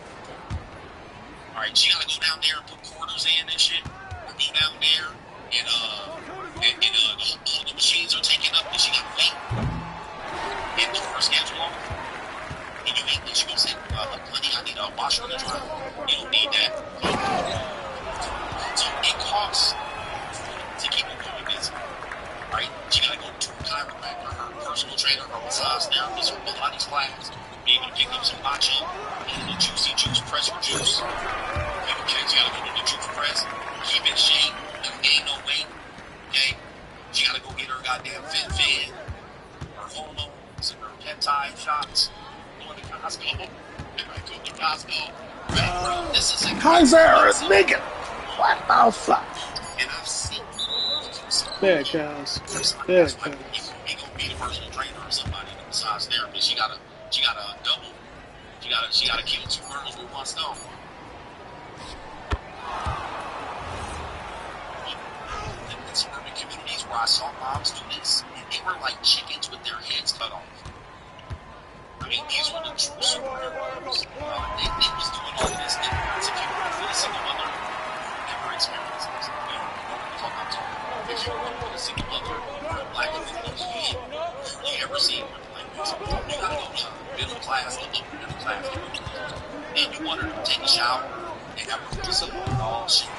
Alright, she gotta go down there and put quarters in and shit. Or go down there and all the machines are taken up and she gotta wait. And do her schedule on. And you ain't, she goes, honey, I need a washer and a dryer. You don't need that. So it costs to keep her going busy. Right? She gotta go to her chiropractor, her personal trainer, her massage therapist, her Pilates class, be able to pick up some matcha, a juicy juice, press her juice. Okay, she gotta go to the juice press, keep in shape, don't gain no weight. Okay? She gotta go get her goddamn fit, her hormones, and her peptide shots. Going to Costco. Go to Costco. Right? This is a Kaiser, nigga. What the fuck? And I've seen There it goes. There it goes. He gonna be the personal trainer or somebody, the massage therapist. She gotta double. She gotta kill two birds with one stone. In suburban communities where I saw moms do this, and they were like chickens with their heads cut off. I mean, these were the true superheroes. They was doing all this. And if you were with a single mother, never experienced this. I'm talking. If you were with a single mother or a black Latino kid, you ever seen one like this? You gotta go to middle class, the upper middle class, and you want her to take a shower and have her just all shit. And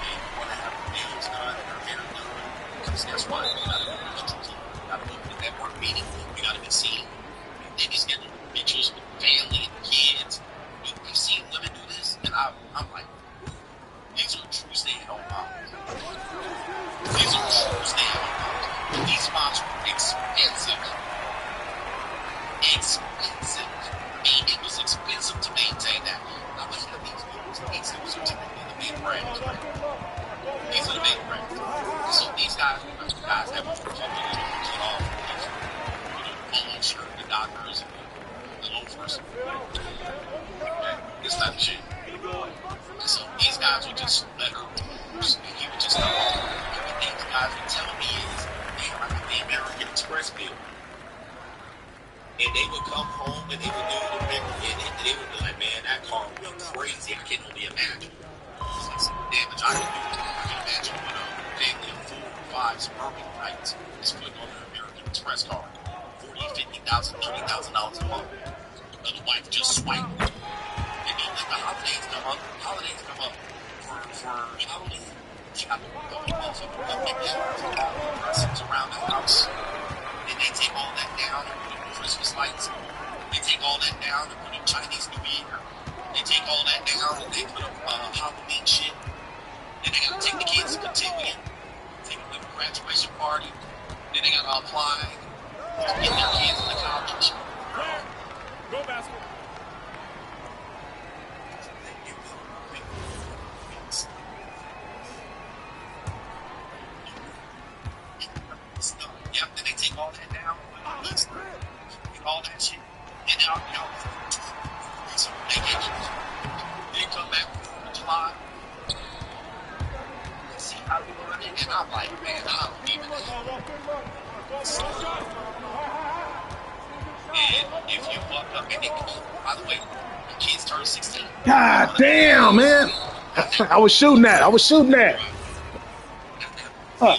you want to have her nails done and her hair done. Because guess what? You gotta go to the country club. You gotta go to the network meeting. You gotta be seen. They just get pictures with family and kids. You've seen women do this, and I'm like, these are true stay-at-home moms. These are true stay-at-home moms. These moms were expensive. Expensive. I mean, it was expensive to maintain that. Now, look at these movies. These are typically the big brands, right? These are the big brands. So these guys have a couple of polo shirt, the doctors, and the loafers. Okay? This type of shit. And so these guys would just let her, he would just come home. And these guys would tell me is, hey, I got the American Express bill. And they would come home and they would do the big, and they would be like, man, that car would be crazy. I can only imagine. It's like some damage I can do. I can imagine when a family of 4 or 5 suburban nights is putting on an American Express car. $40,000, $50,000, $30,000 a month. The wife just swiped. And don't let the holidays come up. For Halloween. She got the presents around the house. And they take all that down and put up Christmas lights. They take all that down and put up Chinese New Year. They take all that down and they put up Halloween shit. Then they gotta take the kids to Cotillion. Take them to a graduation party. Then they gotta apply. Get their kids in the college. Go basket. Yeah, then they take all that down, and all that shit, and y'all some vacation. Then come back in July and see how you run it, and I'm like, man, I don't even know. And if you fuck up, and by the way, the kids turn 16. God damn, man. I was shooting that. Huh.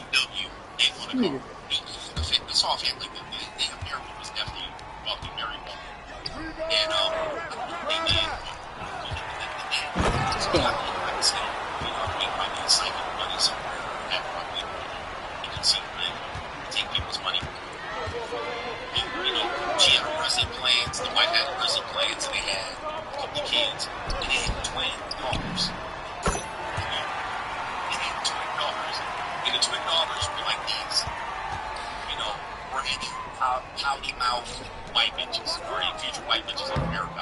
Fitness off him, like the American was definitely wealthy, very wealthy. And they did. So I can say, he probably cycled money somewhere. That probably you can see them take people's money. She had prison plans, the wife had prison plans, and they had a couple of kids, and they had twin daughters. And the twin daughters were like these, brand pouty mouth white bitches, or future white bitches in America.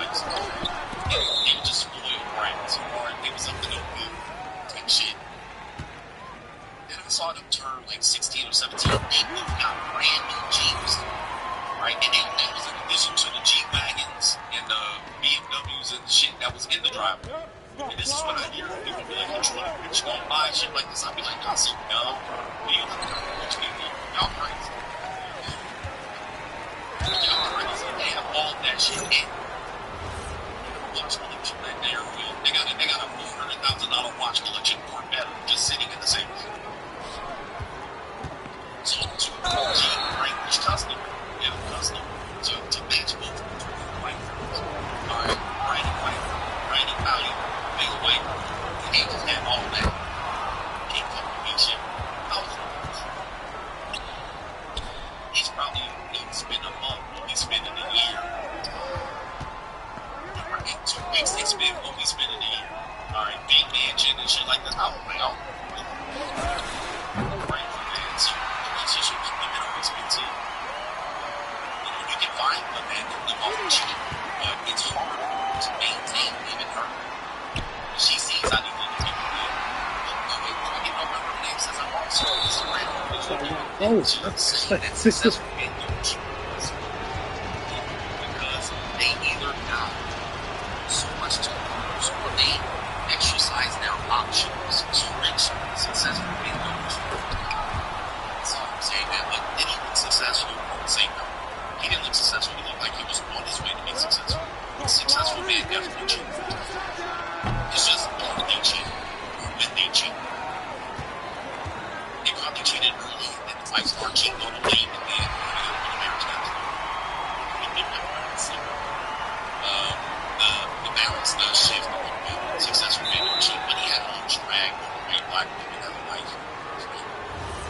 They were just spoiled brats, or they was up to no good type shit. Then I saw them turn like 16 or 17. They got brand new Jeeps, right? And that was in addition to the G-Wagons and the BMWs and the shit that was in the driveway. And this is what I hear. People be like, you gonna buy shit like this? I'll be like, y'all so dumb. Rich people, y'all crazy. Y'all crazy. They have all that shit in. What's one of you in there with They got a $400,000 watch collection or better just sitting in the safe. So to OG Franklin's custom, custom to match both white girls. All right, Brandon Powell, Bill White, he just had all that. Can't come to me shit. He's probably he'd spend a month, he's spending a year. In 2 weeks they spend what we spend in a year. All right, big mansion and shit like that. I don't think relationships with women are expensive. You can find them and them off cheap, but it's hard to maintain even her. She sees how these other people live. I get no number of names since I'm also Instagram. That's successful men don't choose because they either got so much to lose or they exercise their options. So rich, successful men don't choose. That's all I'm saying, man. But did he look successful? Say no. He didn't look successful. He looked like he was on his way to be successful. A successful man definitely cheat. It's just when they cheat. When they cheat. They probably cheated early, and then the wife started cheating on them late, and then when the marriage got to the balance does shift a little bit. Successful men don't cheat, but he had a huge drag over white black women in their life.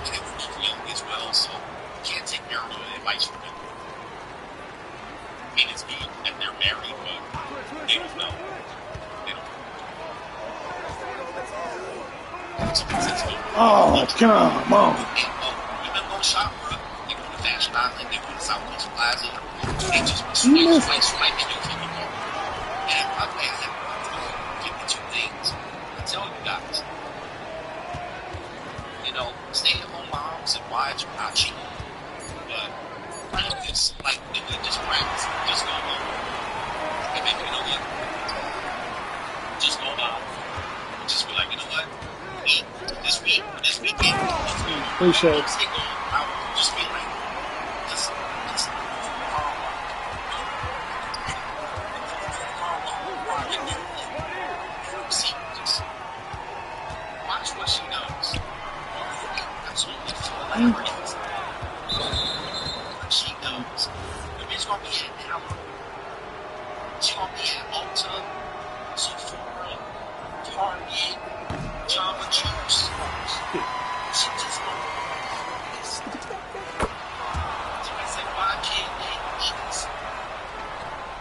And they were young as well, so you can't take marital advice from them. I mean, it's good that they're married, but they don't know. They don't know. Oh, come on. You've been going shop, bro. They go to Fashion Island, they go to Southwest Plaza. They just swiping your fucking phone. And by the way, I have 52 things to tell you guys. You know, stay-at-home moms and wives are not cheap. But practice, like, nigga, just practice. Just go home. And maybe, you know what? Just go home. Just be like, you know what? This weekend. Appreciate it. Just be like, watch what she does. Absolutely hilarious. What she does. The bitch gonna be at Howard. She gonna be at Ulta, Sephora, Target, Jamba Juice. She just gonna say 5K eats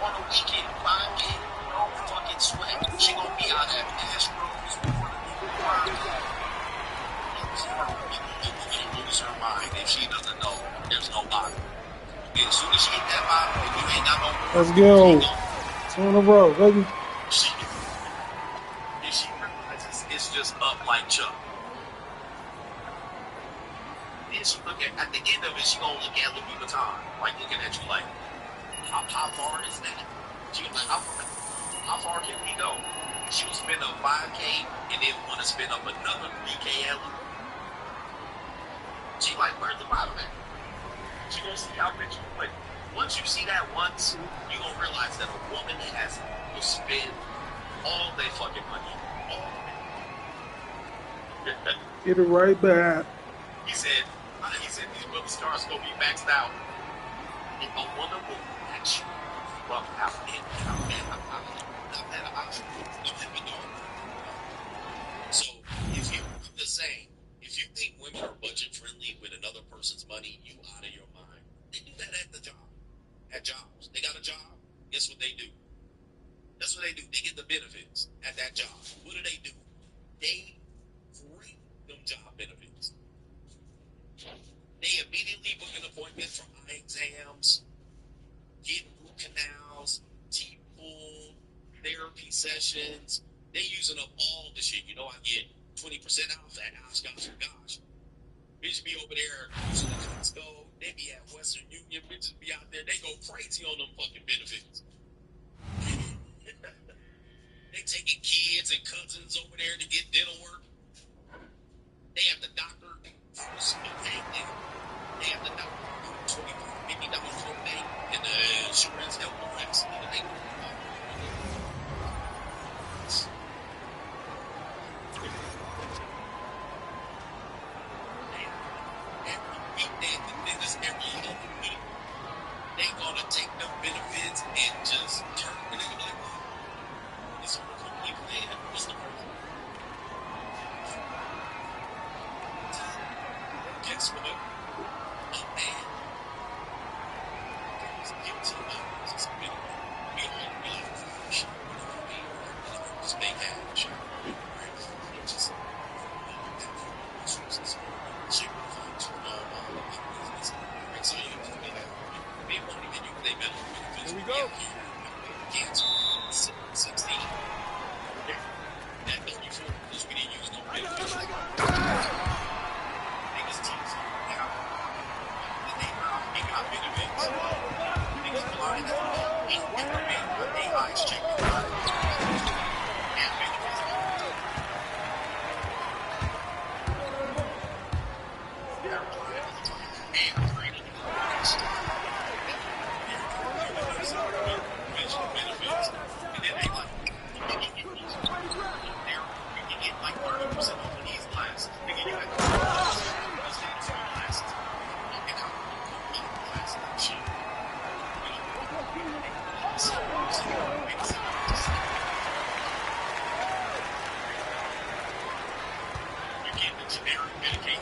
on a weekend. 5K, no fucking sweat. She gonna be out at Astros before the new party. Lose her mind if she doesn't know there's no bottom. As soon as she hit that bottom, if you ain't got no more, let's go. 2 in a row, baby. If she realizes it's just up like Chuck. Then she look at the end of it, she gonna look at Louis Vuitton, like looking at you like, how far is that? She was like, how far can we go? She will spend up 5K and then want to spend up another 3K at Louis. She like, where's the bottom at? She gonna see how rich you are. But once you see that once, you gonna realize that a woman will spend all their fucking money. All of it. Get it right back. He said these movie stars gonna be maxed out. If a woman will match you up out in. So I'm just saying, if you think women are budget friendly with another person's money, you out of your mind. They do that at the job. At jobs. They got a job, guess what they do? That's what they do. They get the benefits at that job. What do? They bring them job benefits. They immediately book an appointment for eye exams, get root canals, teeth pulled, therapy sessions. They using up all the shit. You know, I get 20% off at Gosh. Bitches be over there using the Costco. They be at Western Union. Bitches be out there. They go crazy on them fucking benefits. They taking kids and cousins over there to get dental work. They have the doctor they have the doctor $50 for a day, and the insurance help the rest.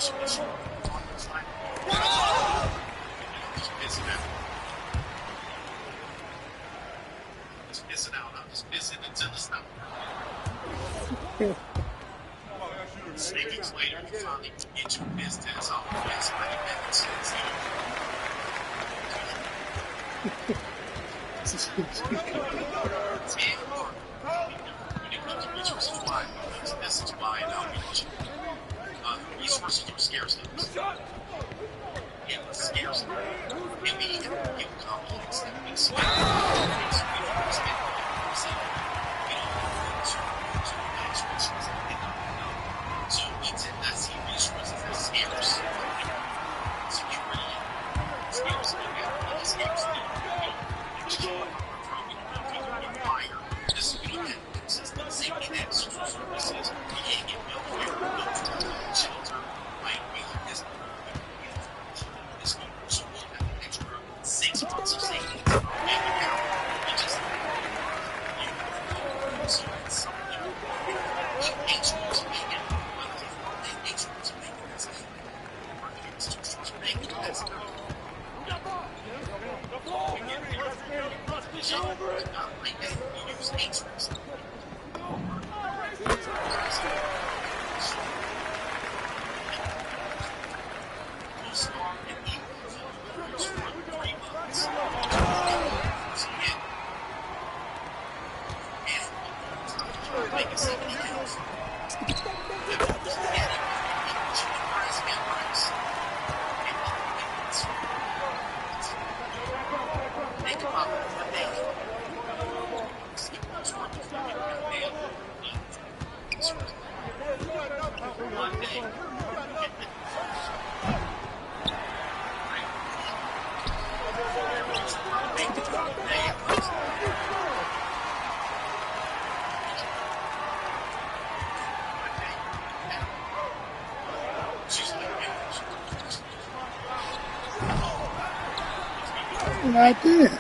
Just pissing out. Just pissing out. I'm just pissing until it's not. Seconds later, you finally get your piss test off. Yes, 90 minutes. This is why now resources are scarce. It was scarce. And we get complex that we spend. So we tend to see resources as scarce. Security, scarce, scarce. Fire. This we don't have consistent safety net, social services. We can't get welfare, shelter. Like we this so we have an extra 6 months of savings. And we just so it's something. Extras make it. Extras make it. Extras make it. That's good. Right there.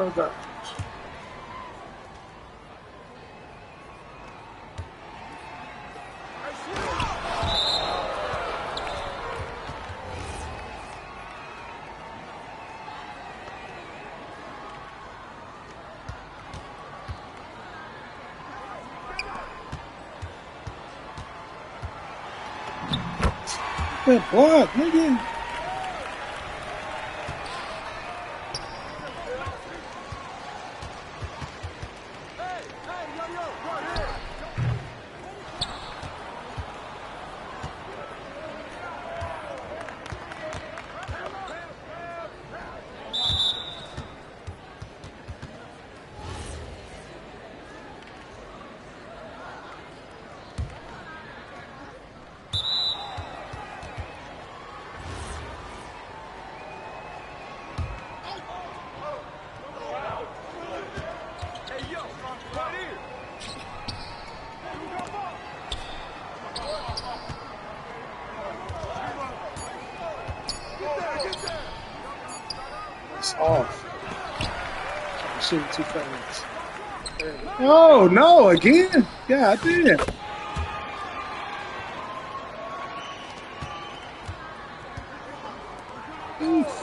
Oh, God. That block, nigga. It's off. Shooting too fast. Oh, no, again? God damn. Oof.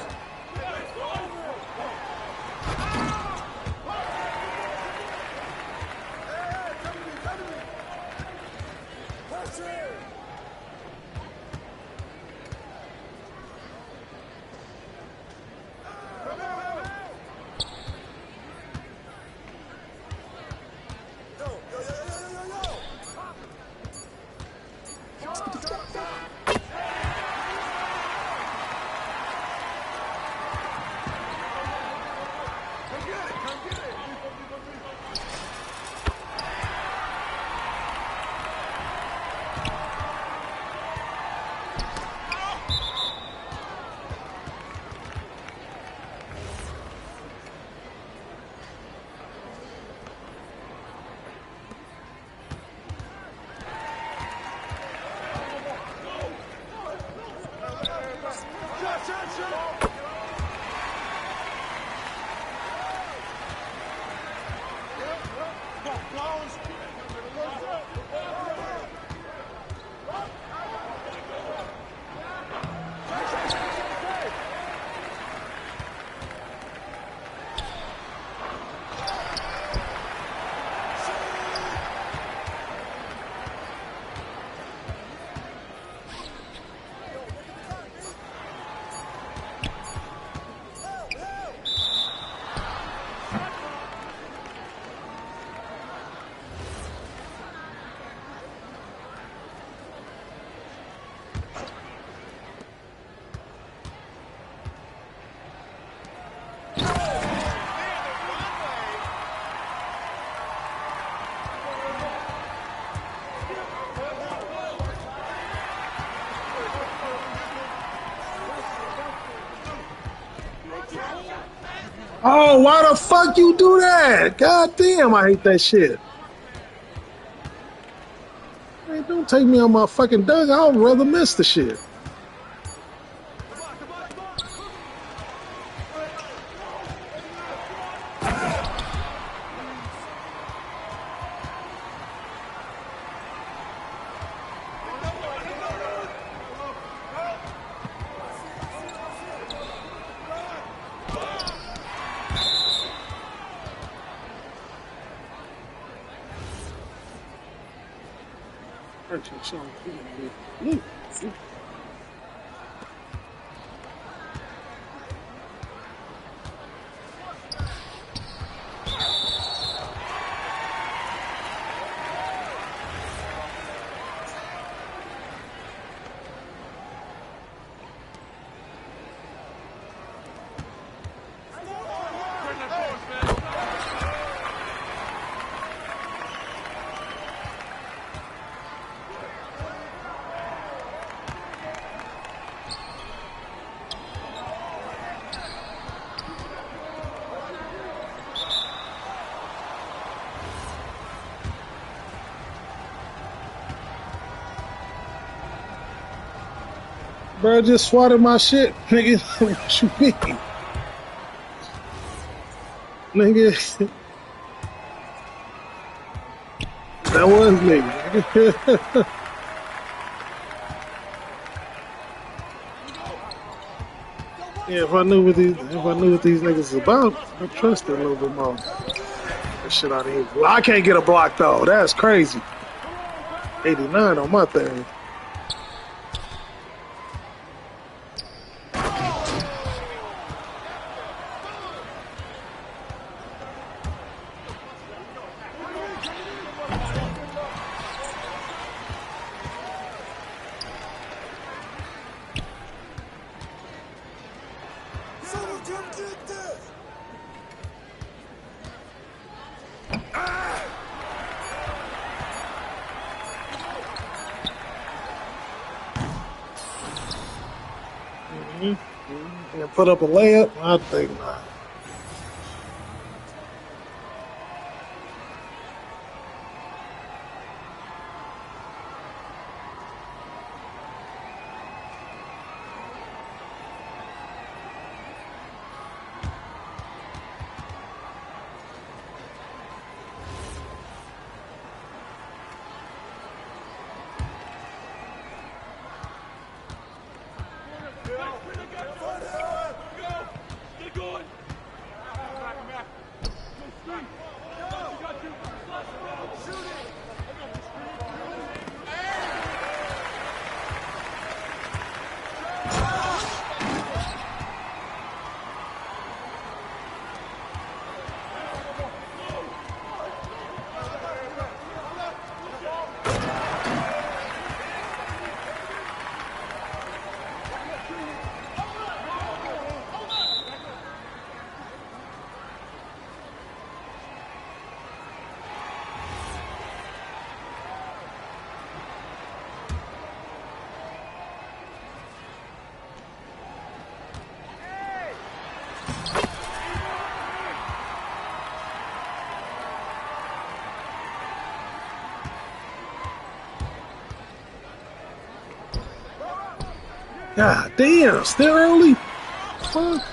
Oh, why the fuck you do that? God damn, I hate that shit. Hey, don't take me on my fucking dug. I'd rather miss the shit. Bro, just swatted my shit, nigga. What you mean? nigga. That was me, nigga. Yeah, if I knew what these niggas is about, I'd trust it a little bit more. That shit out of here. Well, I can't get a block though. That's crazy. 89 on my thing. And put up a layup? I think not. God damn, still early? Fuck.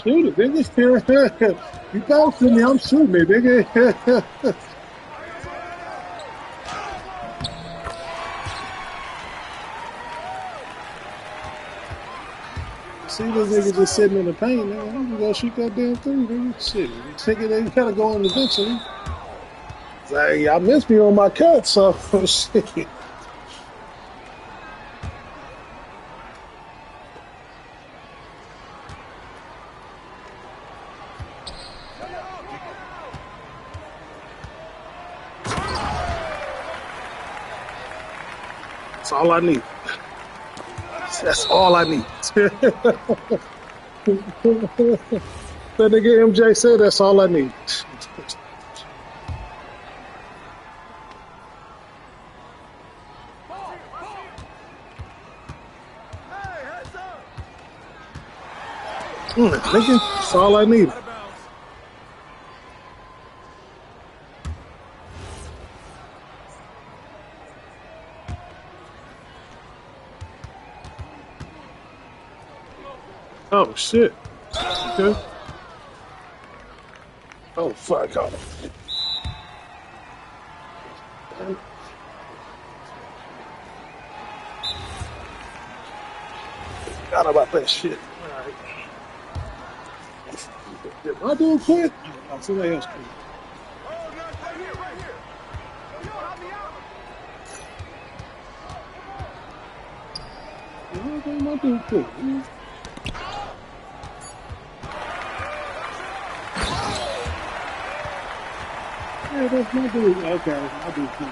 Shoot it, nigga. You bounce to me, I'm shooting it, nigga. See this nigga just sitting in the paint, nigga. You gonna shoot that damn thing, nigga. Shit, nigga, they gotta go on eventually. It's like, y'all missed me on my cut, so shit. That's all I need. That's all I need. That nigga MJ said that's all I need. Nigga, that's all I need. Oh shit. Okay. Oh fuck off. Forgot about that shit. Alright. Did my dude quit? Oh, somebody else quit. Why did my dude quit? Yeah, that's my dude. Okay, my dude too.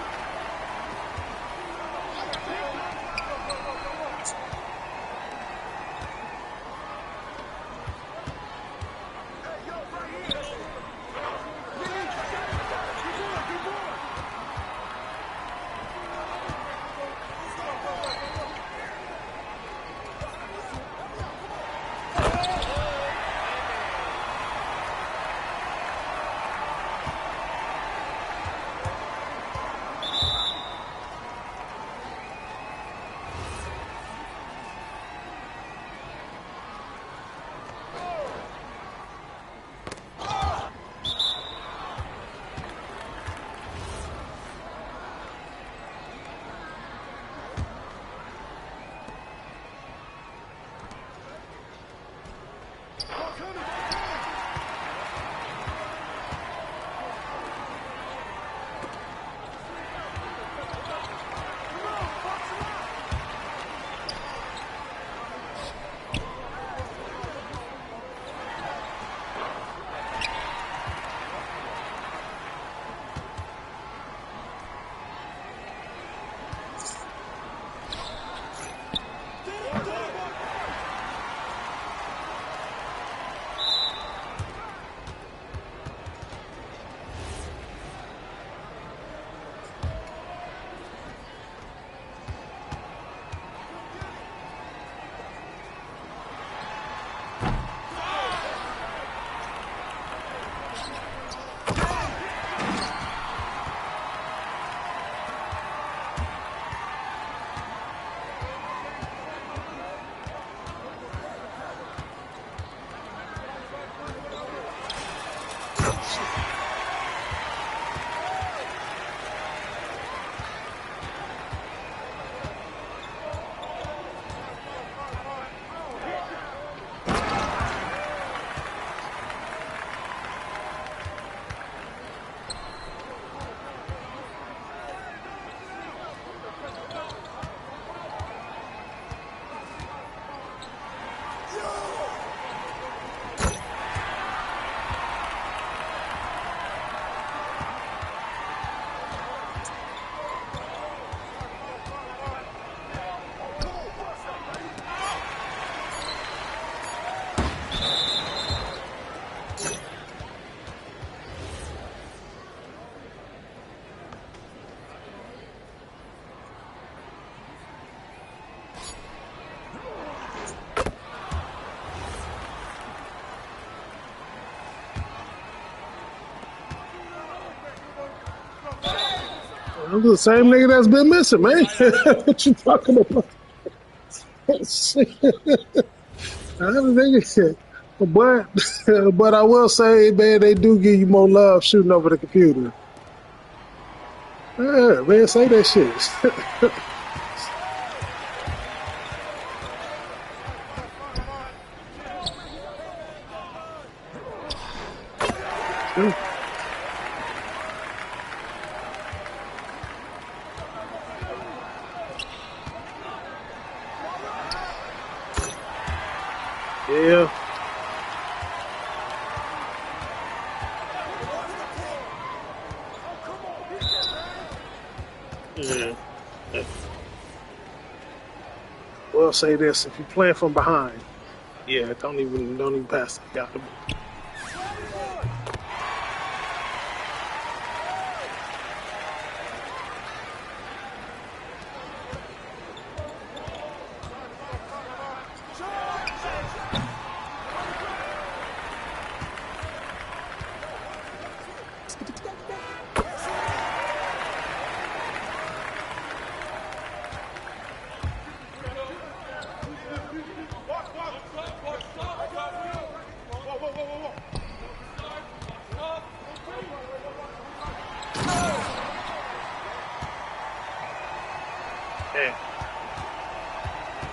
I'm the same nigga that's been missing, man. What you talking about? Another nigga shit. But I will say, man, they do give you more love shooting over the computer. Yeah, man, say that shit. Yeah. Yeah. Well, say this: if you're playing from behind, yeah, don't even pass it out.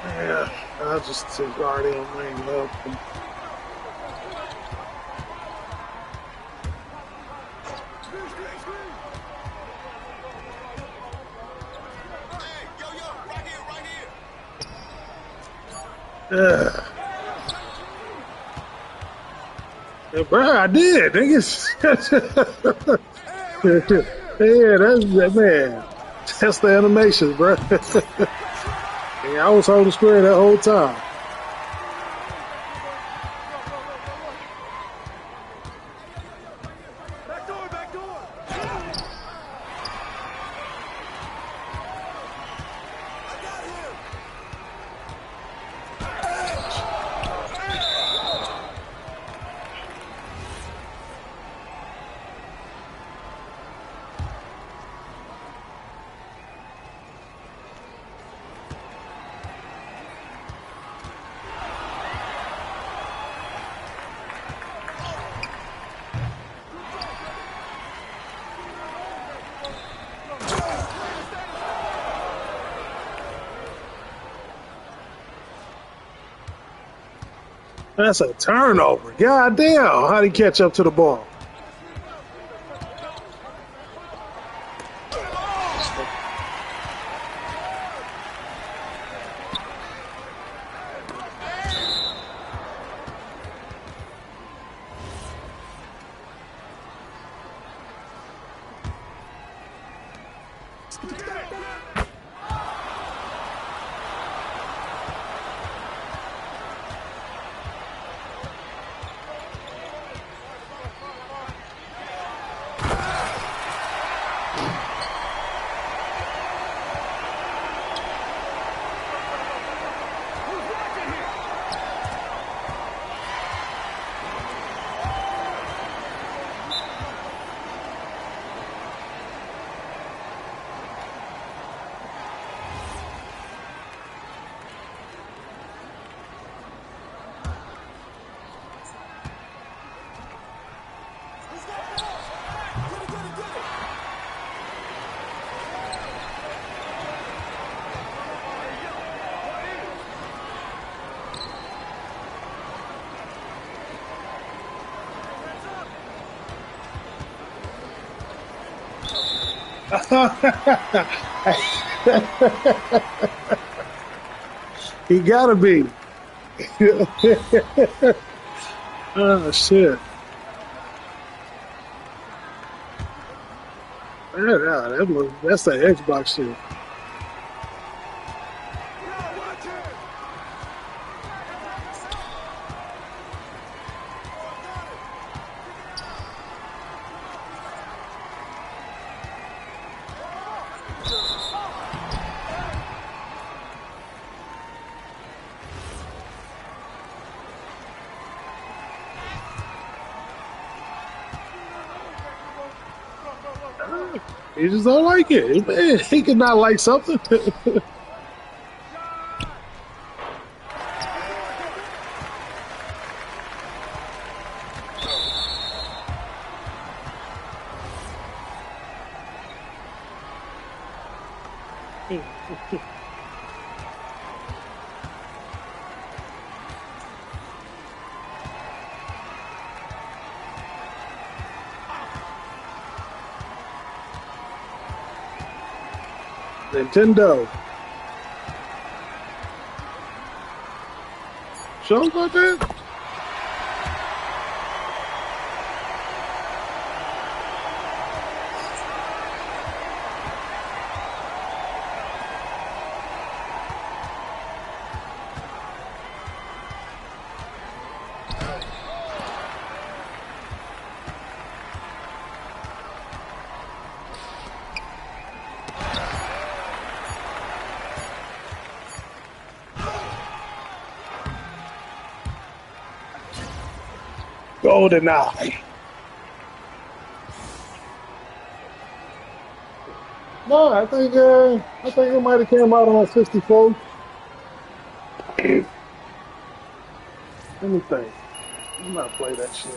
Yeah, I'll just take guard in lane up. Yeah, bro, I did. Niggas. Yeah, that's that man. That's the animation, bro. Yeah, I was holding square that whole time. That's a turnover. God damn. How'd he catch up to the ball? He gotta be. Oh shit. That's that Xbox shit. He just don't like it. Man, he could not like something. Nintendo. Show about that? Golden Eye. No, I think it might have came out on 64. Let me think. I'm not play that shit.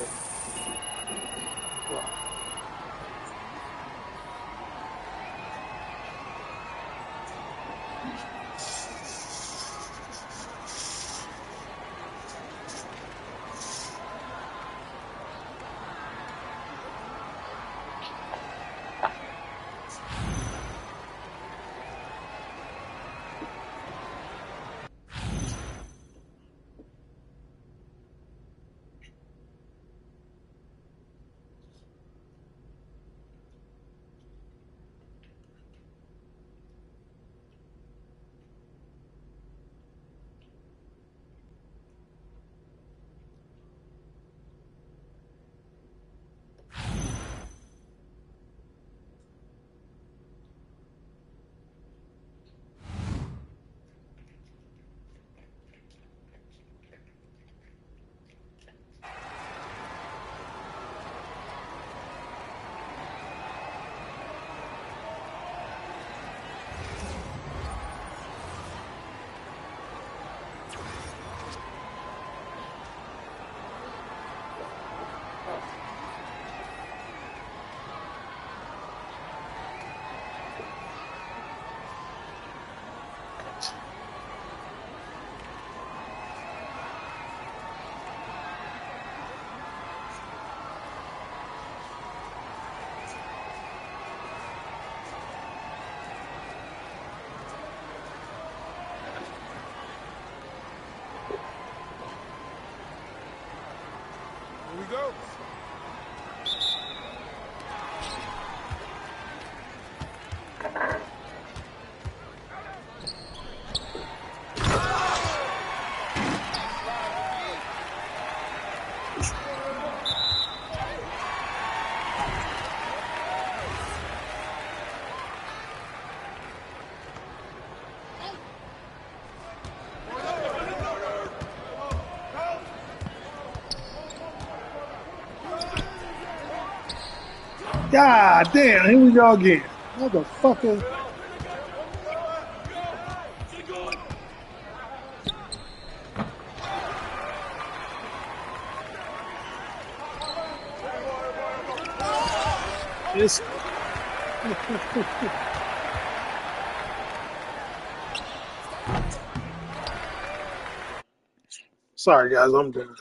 God damn, here we go again. Motherfucker. It's sorry guys, I'm done.